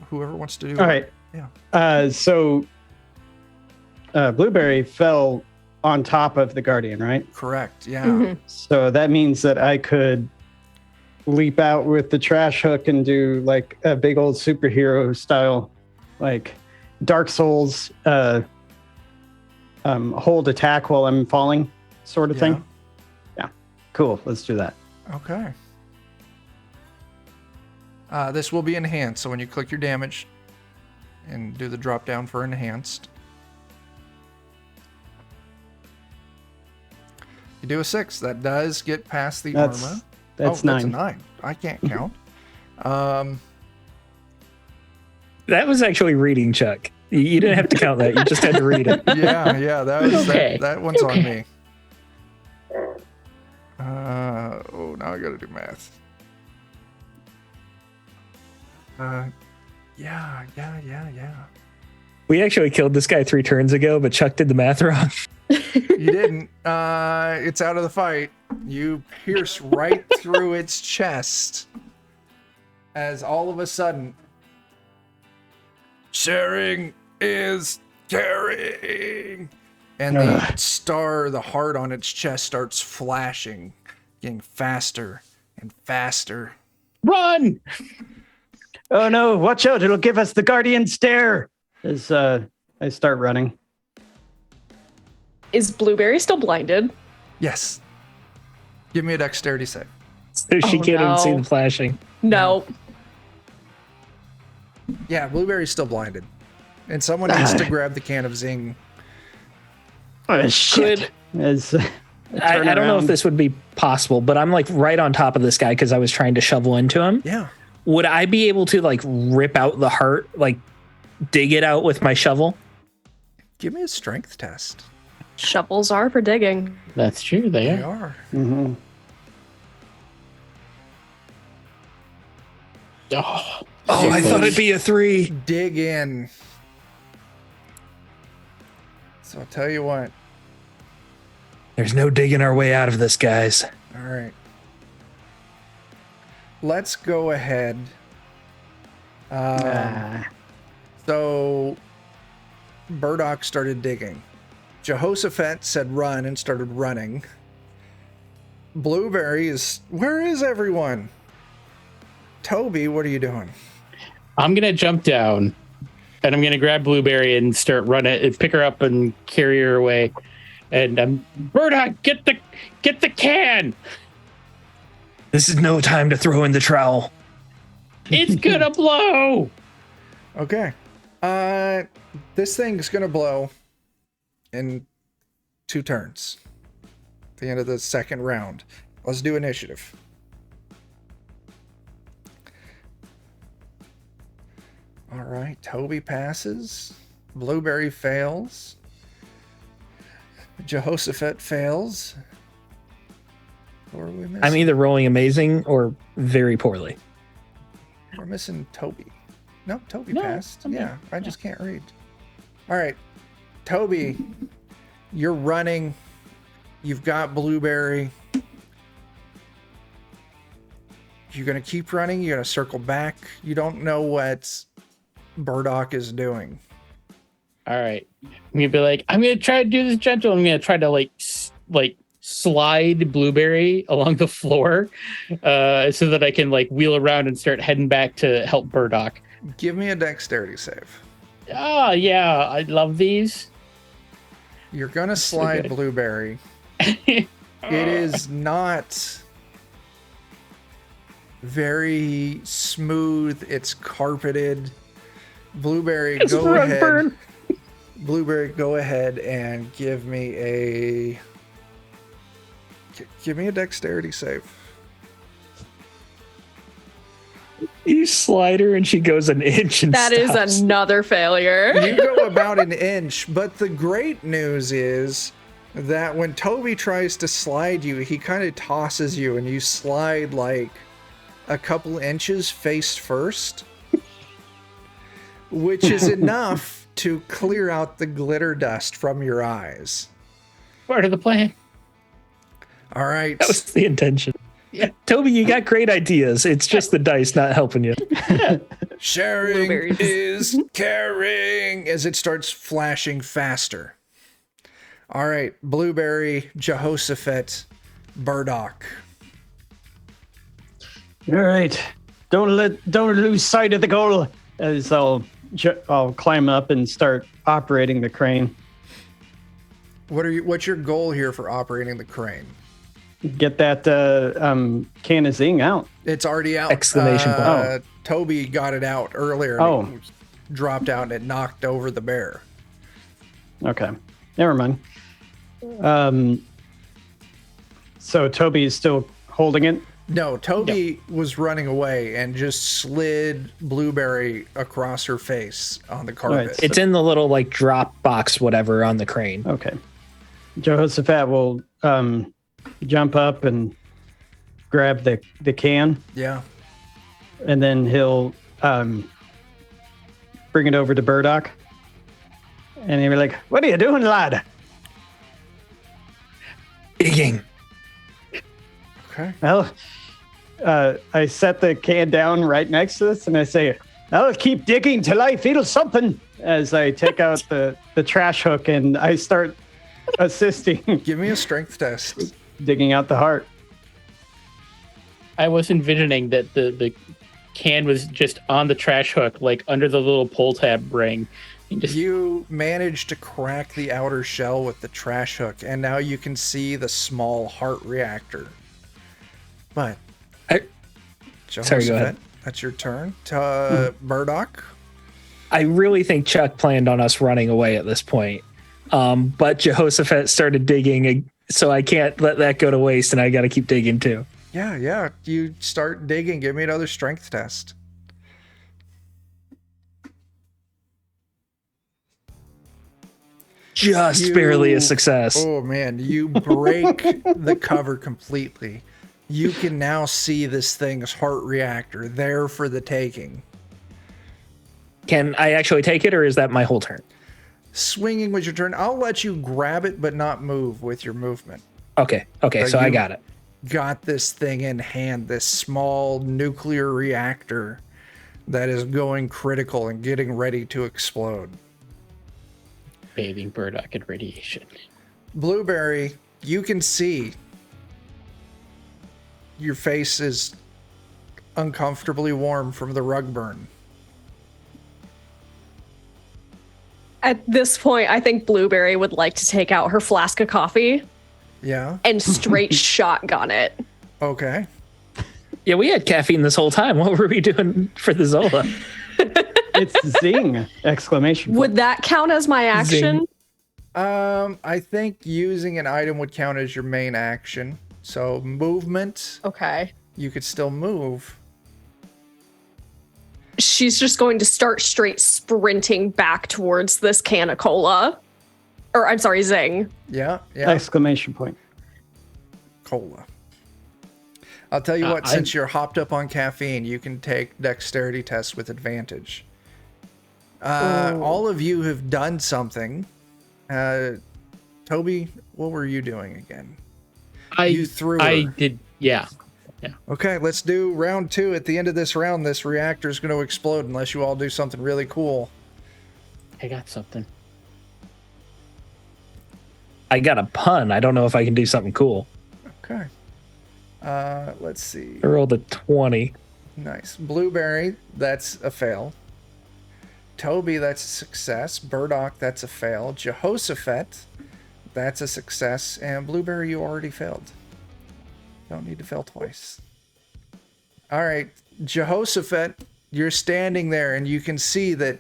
Whoever wants to do All right. Yeah. So Blueberry fell on top of the Guardian, right? Correct. Yeah. Mhm. So that means that I could leap out with the trash hook and do like a big old superhero style, like Dark Souls hold attack while I'm falling sort of thing. Yeah. Cool. Let's do that. Okay. This will be enhanced. So when you click your damage and do the drop down for enhanced, you do a 6. That does get past the That's armor. That's That's a 9. 9. I can't count. That was actually reading, Chuck. You didn't have to count that. You just had to read it. Yeah, that was Okay. that one's on Okay. me. Now I gotta do math. Yeah. We actually killed this guy 3 turns ago, but Chuck did the math wrong. You didn't. It's out of the fight. You pierce right through its chest as all of a sudden, sharing is carrying. And the heart on its chest starts flashing, getting faster and faster. Run! Oh no, watch out, it'll give us the guardian stare. As I start running. Is Blueberry still blinded? Yes. Give me a dexterity save. So she Oh, can't even see no. the flashing. No. Yeah, Blueberry's still blinded. And someone needs to grab the can of Zing. Oh, shit. As I don't know if this would be possible, but I'm like right on top of this guy because I was trying to shovel into him. Yeah. Would I be able to like rip out the heart, like dig it out with my shovel? Give me a strength test. Shovels are for digging. That's true. They They are. are. Mhm. Oh, Oh, I thought it'd be a 3. Dig in. So I'll tell you what. There's no digging our way out of this, guys. All right. Let's go ahead. So Burdock started digging. Jehoshaphat said run and started running. Blueberry is... Where is everyone? Toby, what are you doing? I'm gonna jump down, and I'm gonna grab Blueberry and start running, pick her up and carry her away. And Burdock, get the can. This is no time to throw in the trowel. It's gonna blow. Okay. This thing's gonna blow in 2 turns. At the end of the second round. Let's do initiative. All right, Toby passes. Blueberry fails. Jehoshaphat fails. Or are we missing? I'm either rolling amazing or very poorly. We're missing Toby. No, Toby No, passed. I'm Yeah, there. I just can't read. All right, Toby, you're running. You've got Blueberry. You're going to keep running. You're going to circle back. You don't know what Burdock is doing. All right. I'm gonna be like, I'm gonna try to do this gentle. I'm gonna try to like slide Blueberry along the floor, so that I can like wheel around and start heading back to help Burdock. Give me a dexterity save. Oh yeah, I love these. You're going to so slide good. Blueberry. It is not very smooth. It's carpeted. Blueberry, It's go rug ahead. burn. Blueberry, go ahead and give me a dexterity save. You slide her and she goes an inch and That is stops. another failure. You go about an inch, but the great news is that when Toby tries to slide you, he kind of tosses you and you slide like a couple inches face first, which is enough to clear out the glitter dust from your eyes. Part of the plan. All right. That was the intention. Toby, you got great ideas. It's just the dice not helping you. Sharing Blueberries. is caring as it starts flashing faster. All right, Blueberry, Jehoshaphat, Burdock. All right. Don't lose sight of the goal. As I'll climb up and start operating the crane. What's your goal here for operating the crane? Get that can of Zing out. It's already out. Exclamation point. Toby got it out earlier. And Oh. it dropped out and it knocked over the bear. Okay. Never mind. So Toby is still holding it. No, Toby was running away and just slid Blueberry across her face on the carpet. Right. It's in the little like drop box, whatever, on the crane. Okay. Jehoshaphat will jump up and grab the can, Yeah. and then he'll bring it over to Burdock. And he'll be like, "What are you doing, lad?" Digging. Okay. Well, I set the can down right next to this, and I say, I'll keep digging till I feel something. As I take out the trash hook and I start assisting, Give me a strength test. digging out the heart. I was envisioning that the can was just on the trash hook, like under the little pull tab ring. And just, You managed to crack the outer shell with the trash hook, and now you can see the small heart reactor. But, Sorry, go ahead. that's your turn. Murdoch. I really think Chuck planned on us running away at this point. But Jehoshaphat started digging, so I can't let that go to waste, and I got to keep digging too. Yeah. You start digging. Give me another strength test. Just barely a success. Oh man, you break the cover completely. You can now see this thing's heart reactor there for the taking. Can I actually take it, or is that my whole turn? Swinging was your turn. I'll let you grab it, but not move with your movement. Okay, so I got it. Got this thing in hand, this small nuclear reactor that is going critical and getting ready to explode. bathing Burdock in radiation. Blueberry, you can see your face is uncomfortably warm from the rug burn. At this point, I think Blueberry would like to take out her flask of coffee Yeah. and straight shotgun it. Okay. Yeah, we had caffeine this whole time. What were we doing for the Zola? It's zing! Exclamation point. Would that count as my action? I think using an item would count as your main action. So movement, Okay. you could still move. She's just going to start straight sprinting back towards this can of cola. Or, I'm sorry, Zing. Yeah. Exclamation point. Cola. I'll tell you what, since you're hopped up on caffeine, you can take dexterity tests with advantage. All of you have done something. Toby, what were you doing again? You threw her. I did, yeah. Okay, let's do round 2. At the end of this round, this reactor is going to explode unless you all do something really cool. I got something. I got a pun. I don't know if I can do something cool. Okay. Let's see. I rolled a 20. Nice. Blueberry, that's a fail. Toby, that's a success. Burdock, that's a fail. Jehoshaphat, that's a success. And Blueberry, you already failed. Don't need to fail twice. All right. Jehoshaphat, you're standing there and you can see that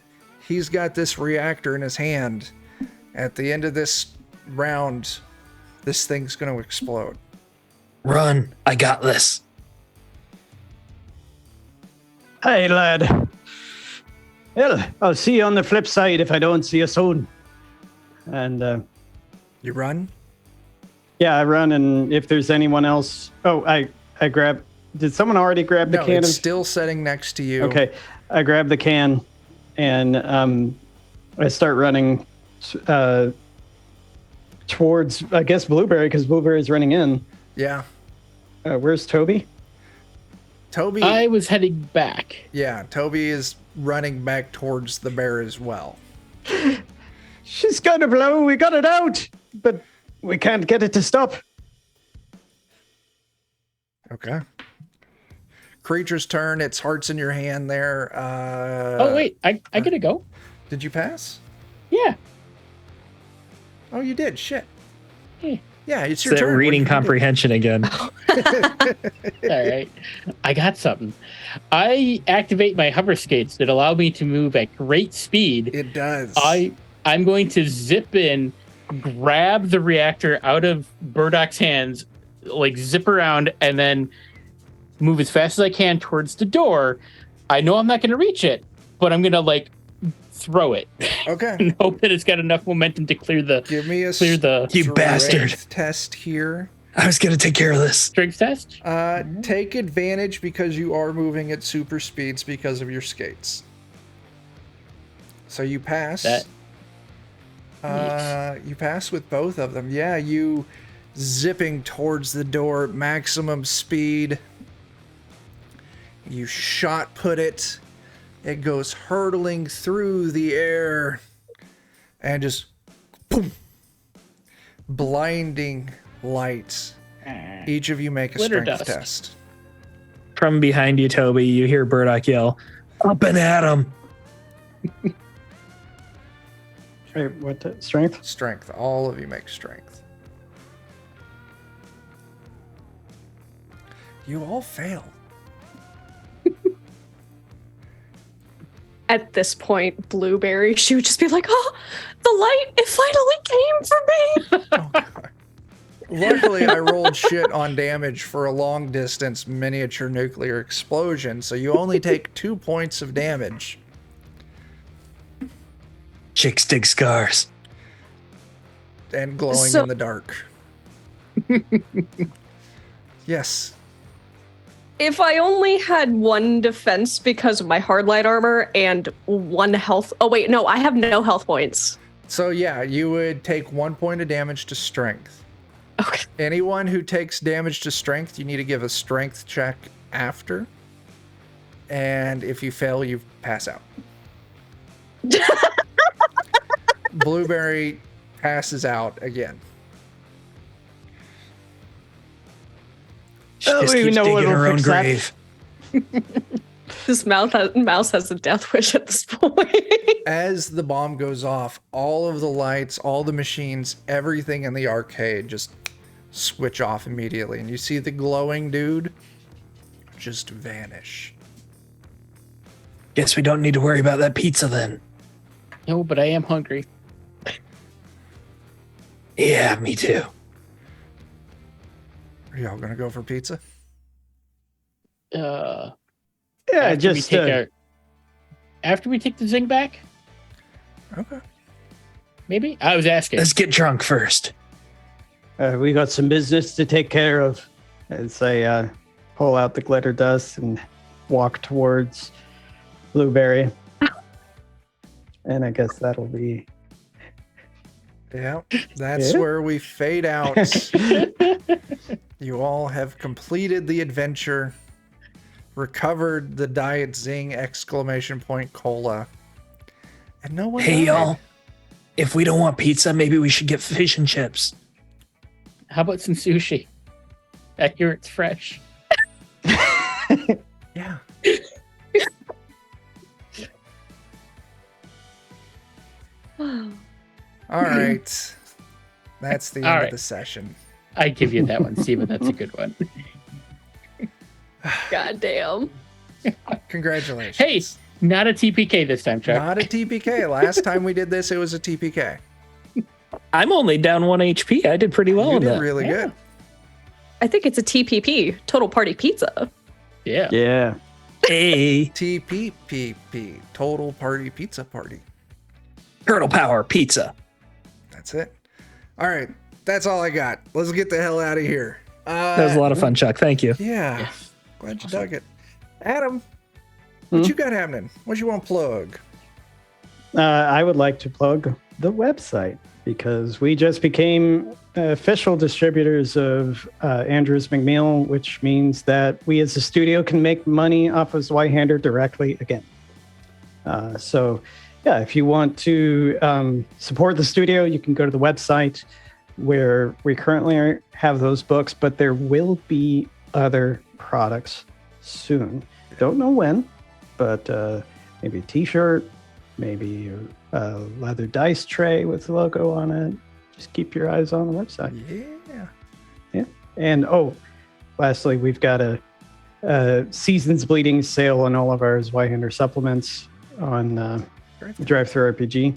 he's got this reactor in his hand. At the end of this round, this thing's going to explode. Run. I got this. Hey, lad. Well, I'll see you on the flip side if I don't see you soon. And, You run? yeah, I run, and if there's anyone else... Oh, I grab... Did someone already grab the No, can? it's still sitting next to you. Okay, I grab the can, and I start running towards, I guess, Blueberry, because Blueberry's running in. Yeah. Where's Toby? Toby. I was heading back. Yeah, Toby is running back towards the bear as well. She's gonna blow. We got it out, but we can't get it to stop. Okay. Creature's turn. Its heart's in your hand there. Oh, wait. I get to go? Did you pass? Yeah. Oh, you did. Shit. Yeah. Yeah, it's It's your that turn. reading What do you do? comprehension again. All right. I got something. I activate my hover skates that allow me to move at great speed. It does. I'm going to zip in, grab the reactor out of Burdock's hands, like zip around, and then move as fast as I can towards the door. I know I'm not going to reach it, but I'm going to like throw it Okay. and hope that it's got enough momentum to clear the Give me a You strength bastard. test here. I was going to take care of this. strength test. Take advantage because you are moving at super speeds because of your skates. So you pass. You pass with both of them. Yeah, you zipping towards the door at maximum speed. You shot put it It goes hurtling through the air and just boom, blinding lights. Each of you make a Glitter strength dust. test. From behind you, Toby, you hear Burdock yell, "Up and at him!" Wait, what? Strength? Strength. All of you make strength. You all fail. At this point, Blueberry, she would just be like, "Oh, the light, it finally came for me." Oh, God. Luckily, I rolled shit on damage for a long distance miniature nuclear explosion, so you only take 2 points of damage. Chicks dig scars. And glowing So- in the dark. Yes. If I only had one defense because of my hard light armor and one health. Oh, wait, no, I have no health points. So yeah, you would take 1 point of damage to strength. Okay. Anyone who takes damage to strength, you need to give a strength check after. And if you fail, you pass out. Blueberry passes out again. She Oh, just we keeps know digging what'll her own fix that. grave. This mouse has a death wish at this point. As the bomb goes off, all of the lights, all the machines, everything in the arcade just switch off immediately. And you see the glowing dude just vanish. Guess we don't need to worry about that pizza then. No, but I am hungry. Yeah, me too. Are y'all gonna go for pizza? Uh, Yeah, after we just take after we take the Zing back, Okay. maybe. I was asking. Let's get drunk first. we got some business to take care of. As I pull out the glitter dust and walk towards Blueberry. And I guess that'll be. Yeah, that's Yeah. where we fade out. You all have completed the adventure, recovered the Diet Zing exclamation point cola, and no one Hey, died. y'all. If we don't want pizza, maybe we should get fish and chips. How about some sushi? I hear it's fresh. Yeah. All right. That's the end All of right. the session. I give you that one, Steven. That's a good one. God damn. Congratulations. Hey, not a TPK this time, Chuck. Not a TPK. Last time we did this, it was a TPK. I'm only down 1 HP. I did pretty well You in did that. really Yeah. good. I think it's a TPP, Total Party Pizza. Yeah. Yeah. Hey, TPPP. Total Party Pizza Party. Turtle Power Pizza. That's it. All right. That's all I got. Let's get the hell out of here. That was a lot of fun, Chuck. Thank you. Yeah. Yes. Glad you dug it. Adam, what you got happening? What you want to plug? I would like to plug the website because we just became official distributors of Andrews McMeal, which means that we as a studio can make money off of Zweihander directly again. So, yeah, if you want to support the studio, you can go to the website where we currently have those books, but there will be other products soon. Don't know when, but maybe a t-shirt, maybe a leather dice tray with the logo on it. Just keep your eyes on the website. Yeah. And lastly, we've got a Seasons Bleeding sale on all of our Zweihander supplements on Drive-Thru RPG.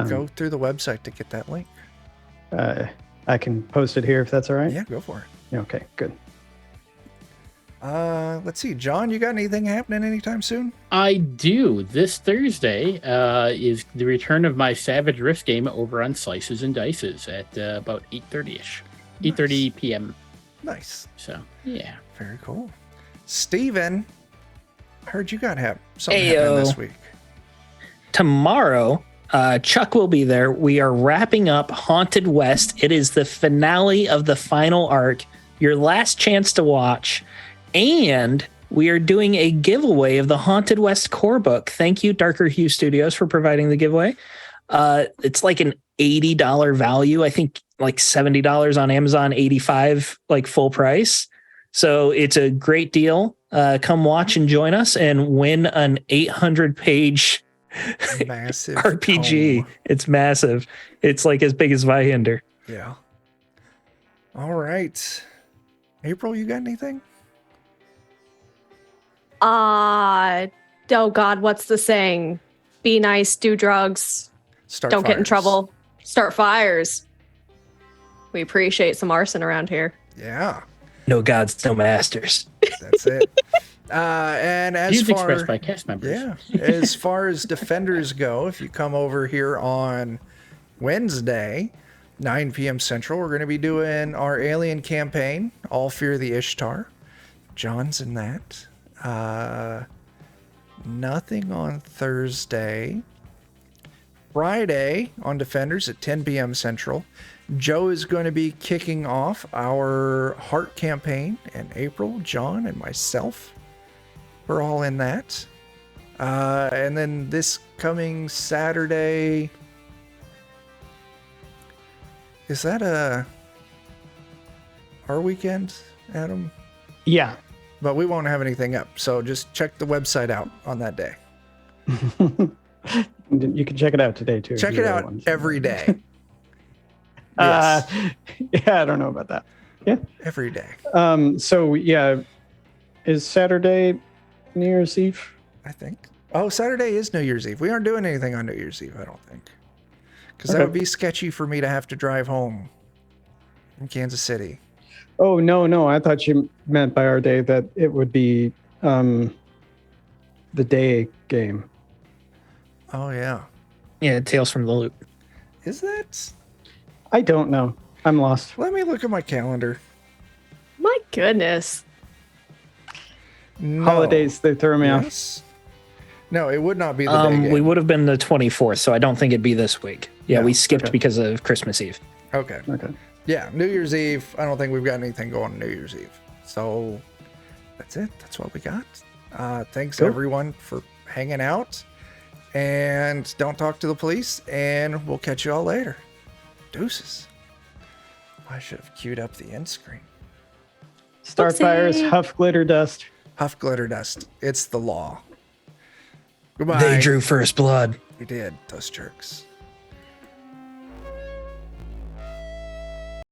Go through the website to get that link. I can post it here if that's all right. Yeah, go for it. Okay, good. Let's see. John, you got anything happening anytime soon? I do. This Thursday is the return of my Savage Rift game over on Slices and Dices at about 8:30ish, 8:30 p.m. Nice. So yeah. Very cool. Steven, I heard you got something Ayo. happening this week. Tomorrow, Chuck will be there. We are wrapping up Haunted West. It is the finale of the final arc, your last chance to watch. And we are doing a giveaway of the Haunted West core book. Thank you, Darker Hue Studios, for providing the giveaway. It's like an $80 value. I think like $70 on Amazon, $85 like full price. So it's a great deal. Come watch and join us and win an 800-page Massive RPG. tome. It's massive. It's like as big as Vihinder. Yeah. All right. April, you got anything? Oh God, what's the saying? Be nice, do drugs, Start don't get in fires. trouble, start fires. We appreciate some arson around here. Yeah, No gods, no masters. that's it. And as Views far expressed by cast members. yeah, as far as Defenders go, if you come over here on Wednesday, 9 p.m. Central, we're going to be doing our Alien campaign, All Fear the Ishtar. John's in that. Nothing on Thursday. Friday on Defenders at 10 p.m. Central. Joe is going to be kicking off our Heart campaign in April. John and myself, we're all in that. And then this coming Saturday, is that our weekend, Adam? Yeah. But we won't have anything up, so just check the website out on that day. You can check it out today too. if Check you it really out want to. every day. Yes, Yeah, I don't know about that. Yeah. every day. So yeah, is Saturday New Year's Eve? I think. Oh, Saturday is New Year's Eve. We aren't doing anything on New Year's Eve, I don't think. Because that Okay. would be sketchy for me to have to drive home from Kansas City. Oh no, I thought you meant by our day that it would be the day game. Oh, yeah. Yeah, Tales from the Loop. Is that? I don't know. I'm lost. Let me look at my calendar. My goodness. No. Holidays, they throw me off. Yes. No, it would not be the day game. We would have been the 24th, so I don't think it'd be this week. Yeah, No, we skipped okay. because of Christmas Eve. Okay. Okay. Yeah, New Year's Eve. I don't think we've got anything going on New Year's Eve. So that's it. That's what we got. Thanks Cool. everyone for hanging out. And don't talk to the police. And we'll catch you all later. Deuces. I should have queued up the end screen. Starfires, Oopsie. huff glitter dust. Huff glitter dust. It's the law. Goodbye. They drew first blood. We did, those jerks.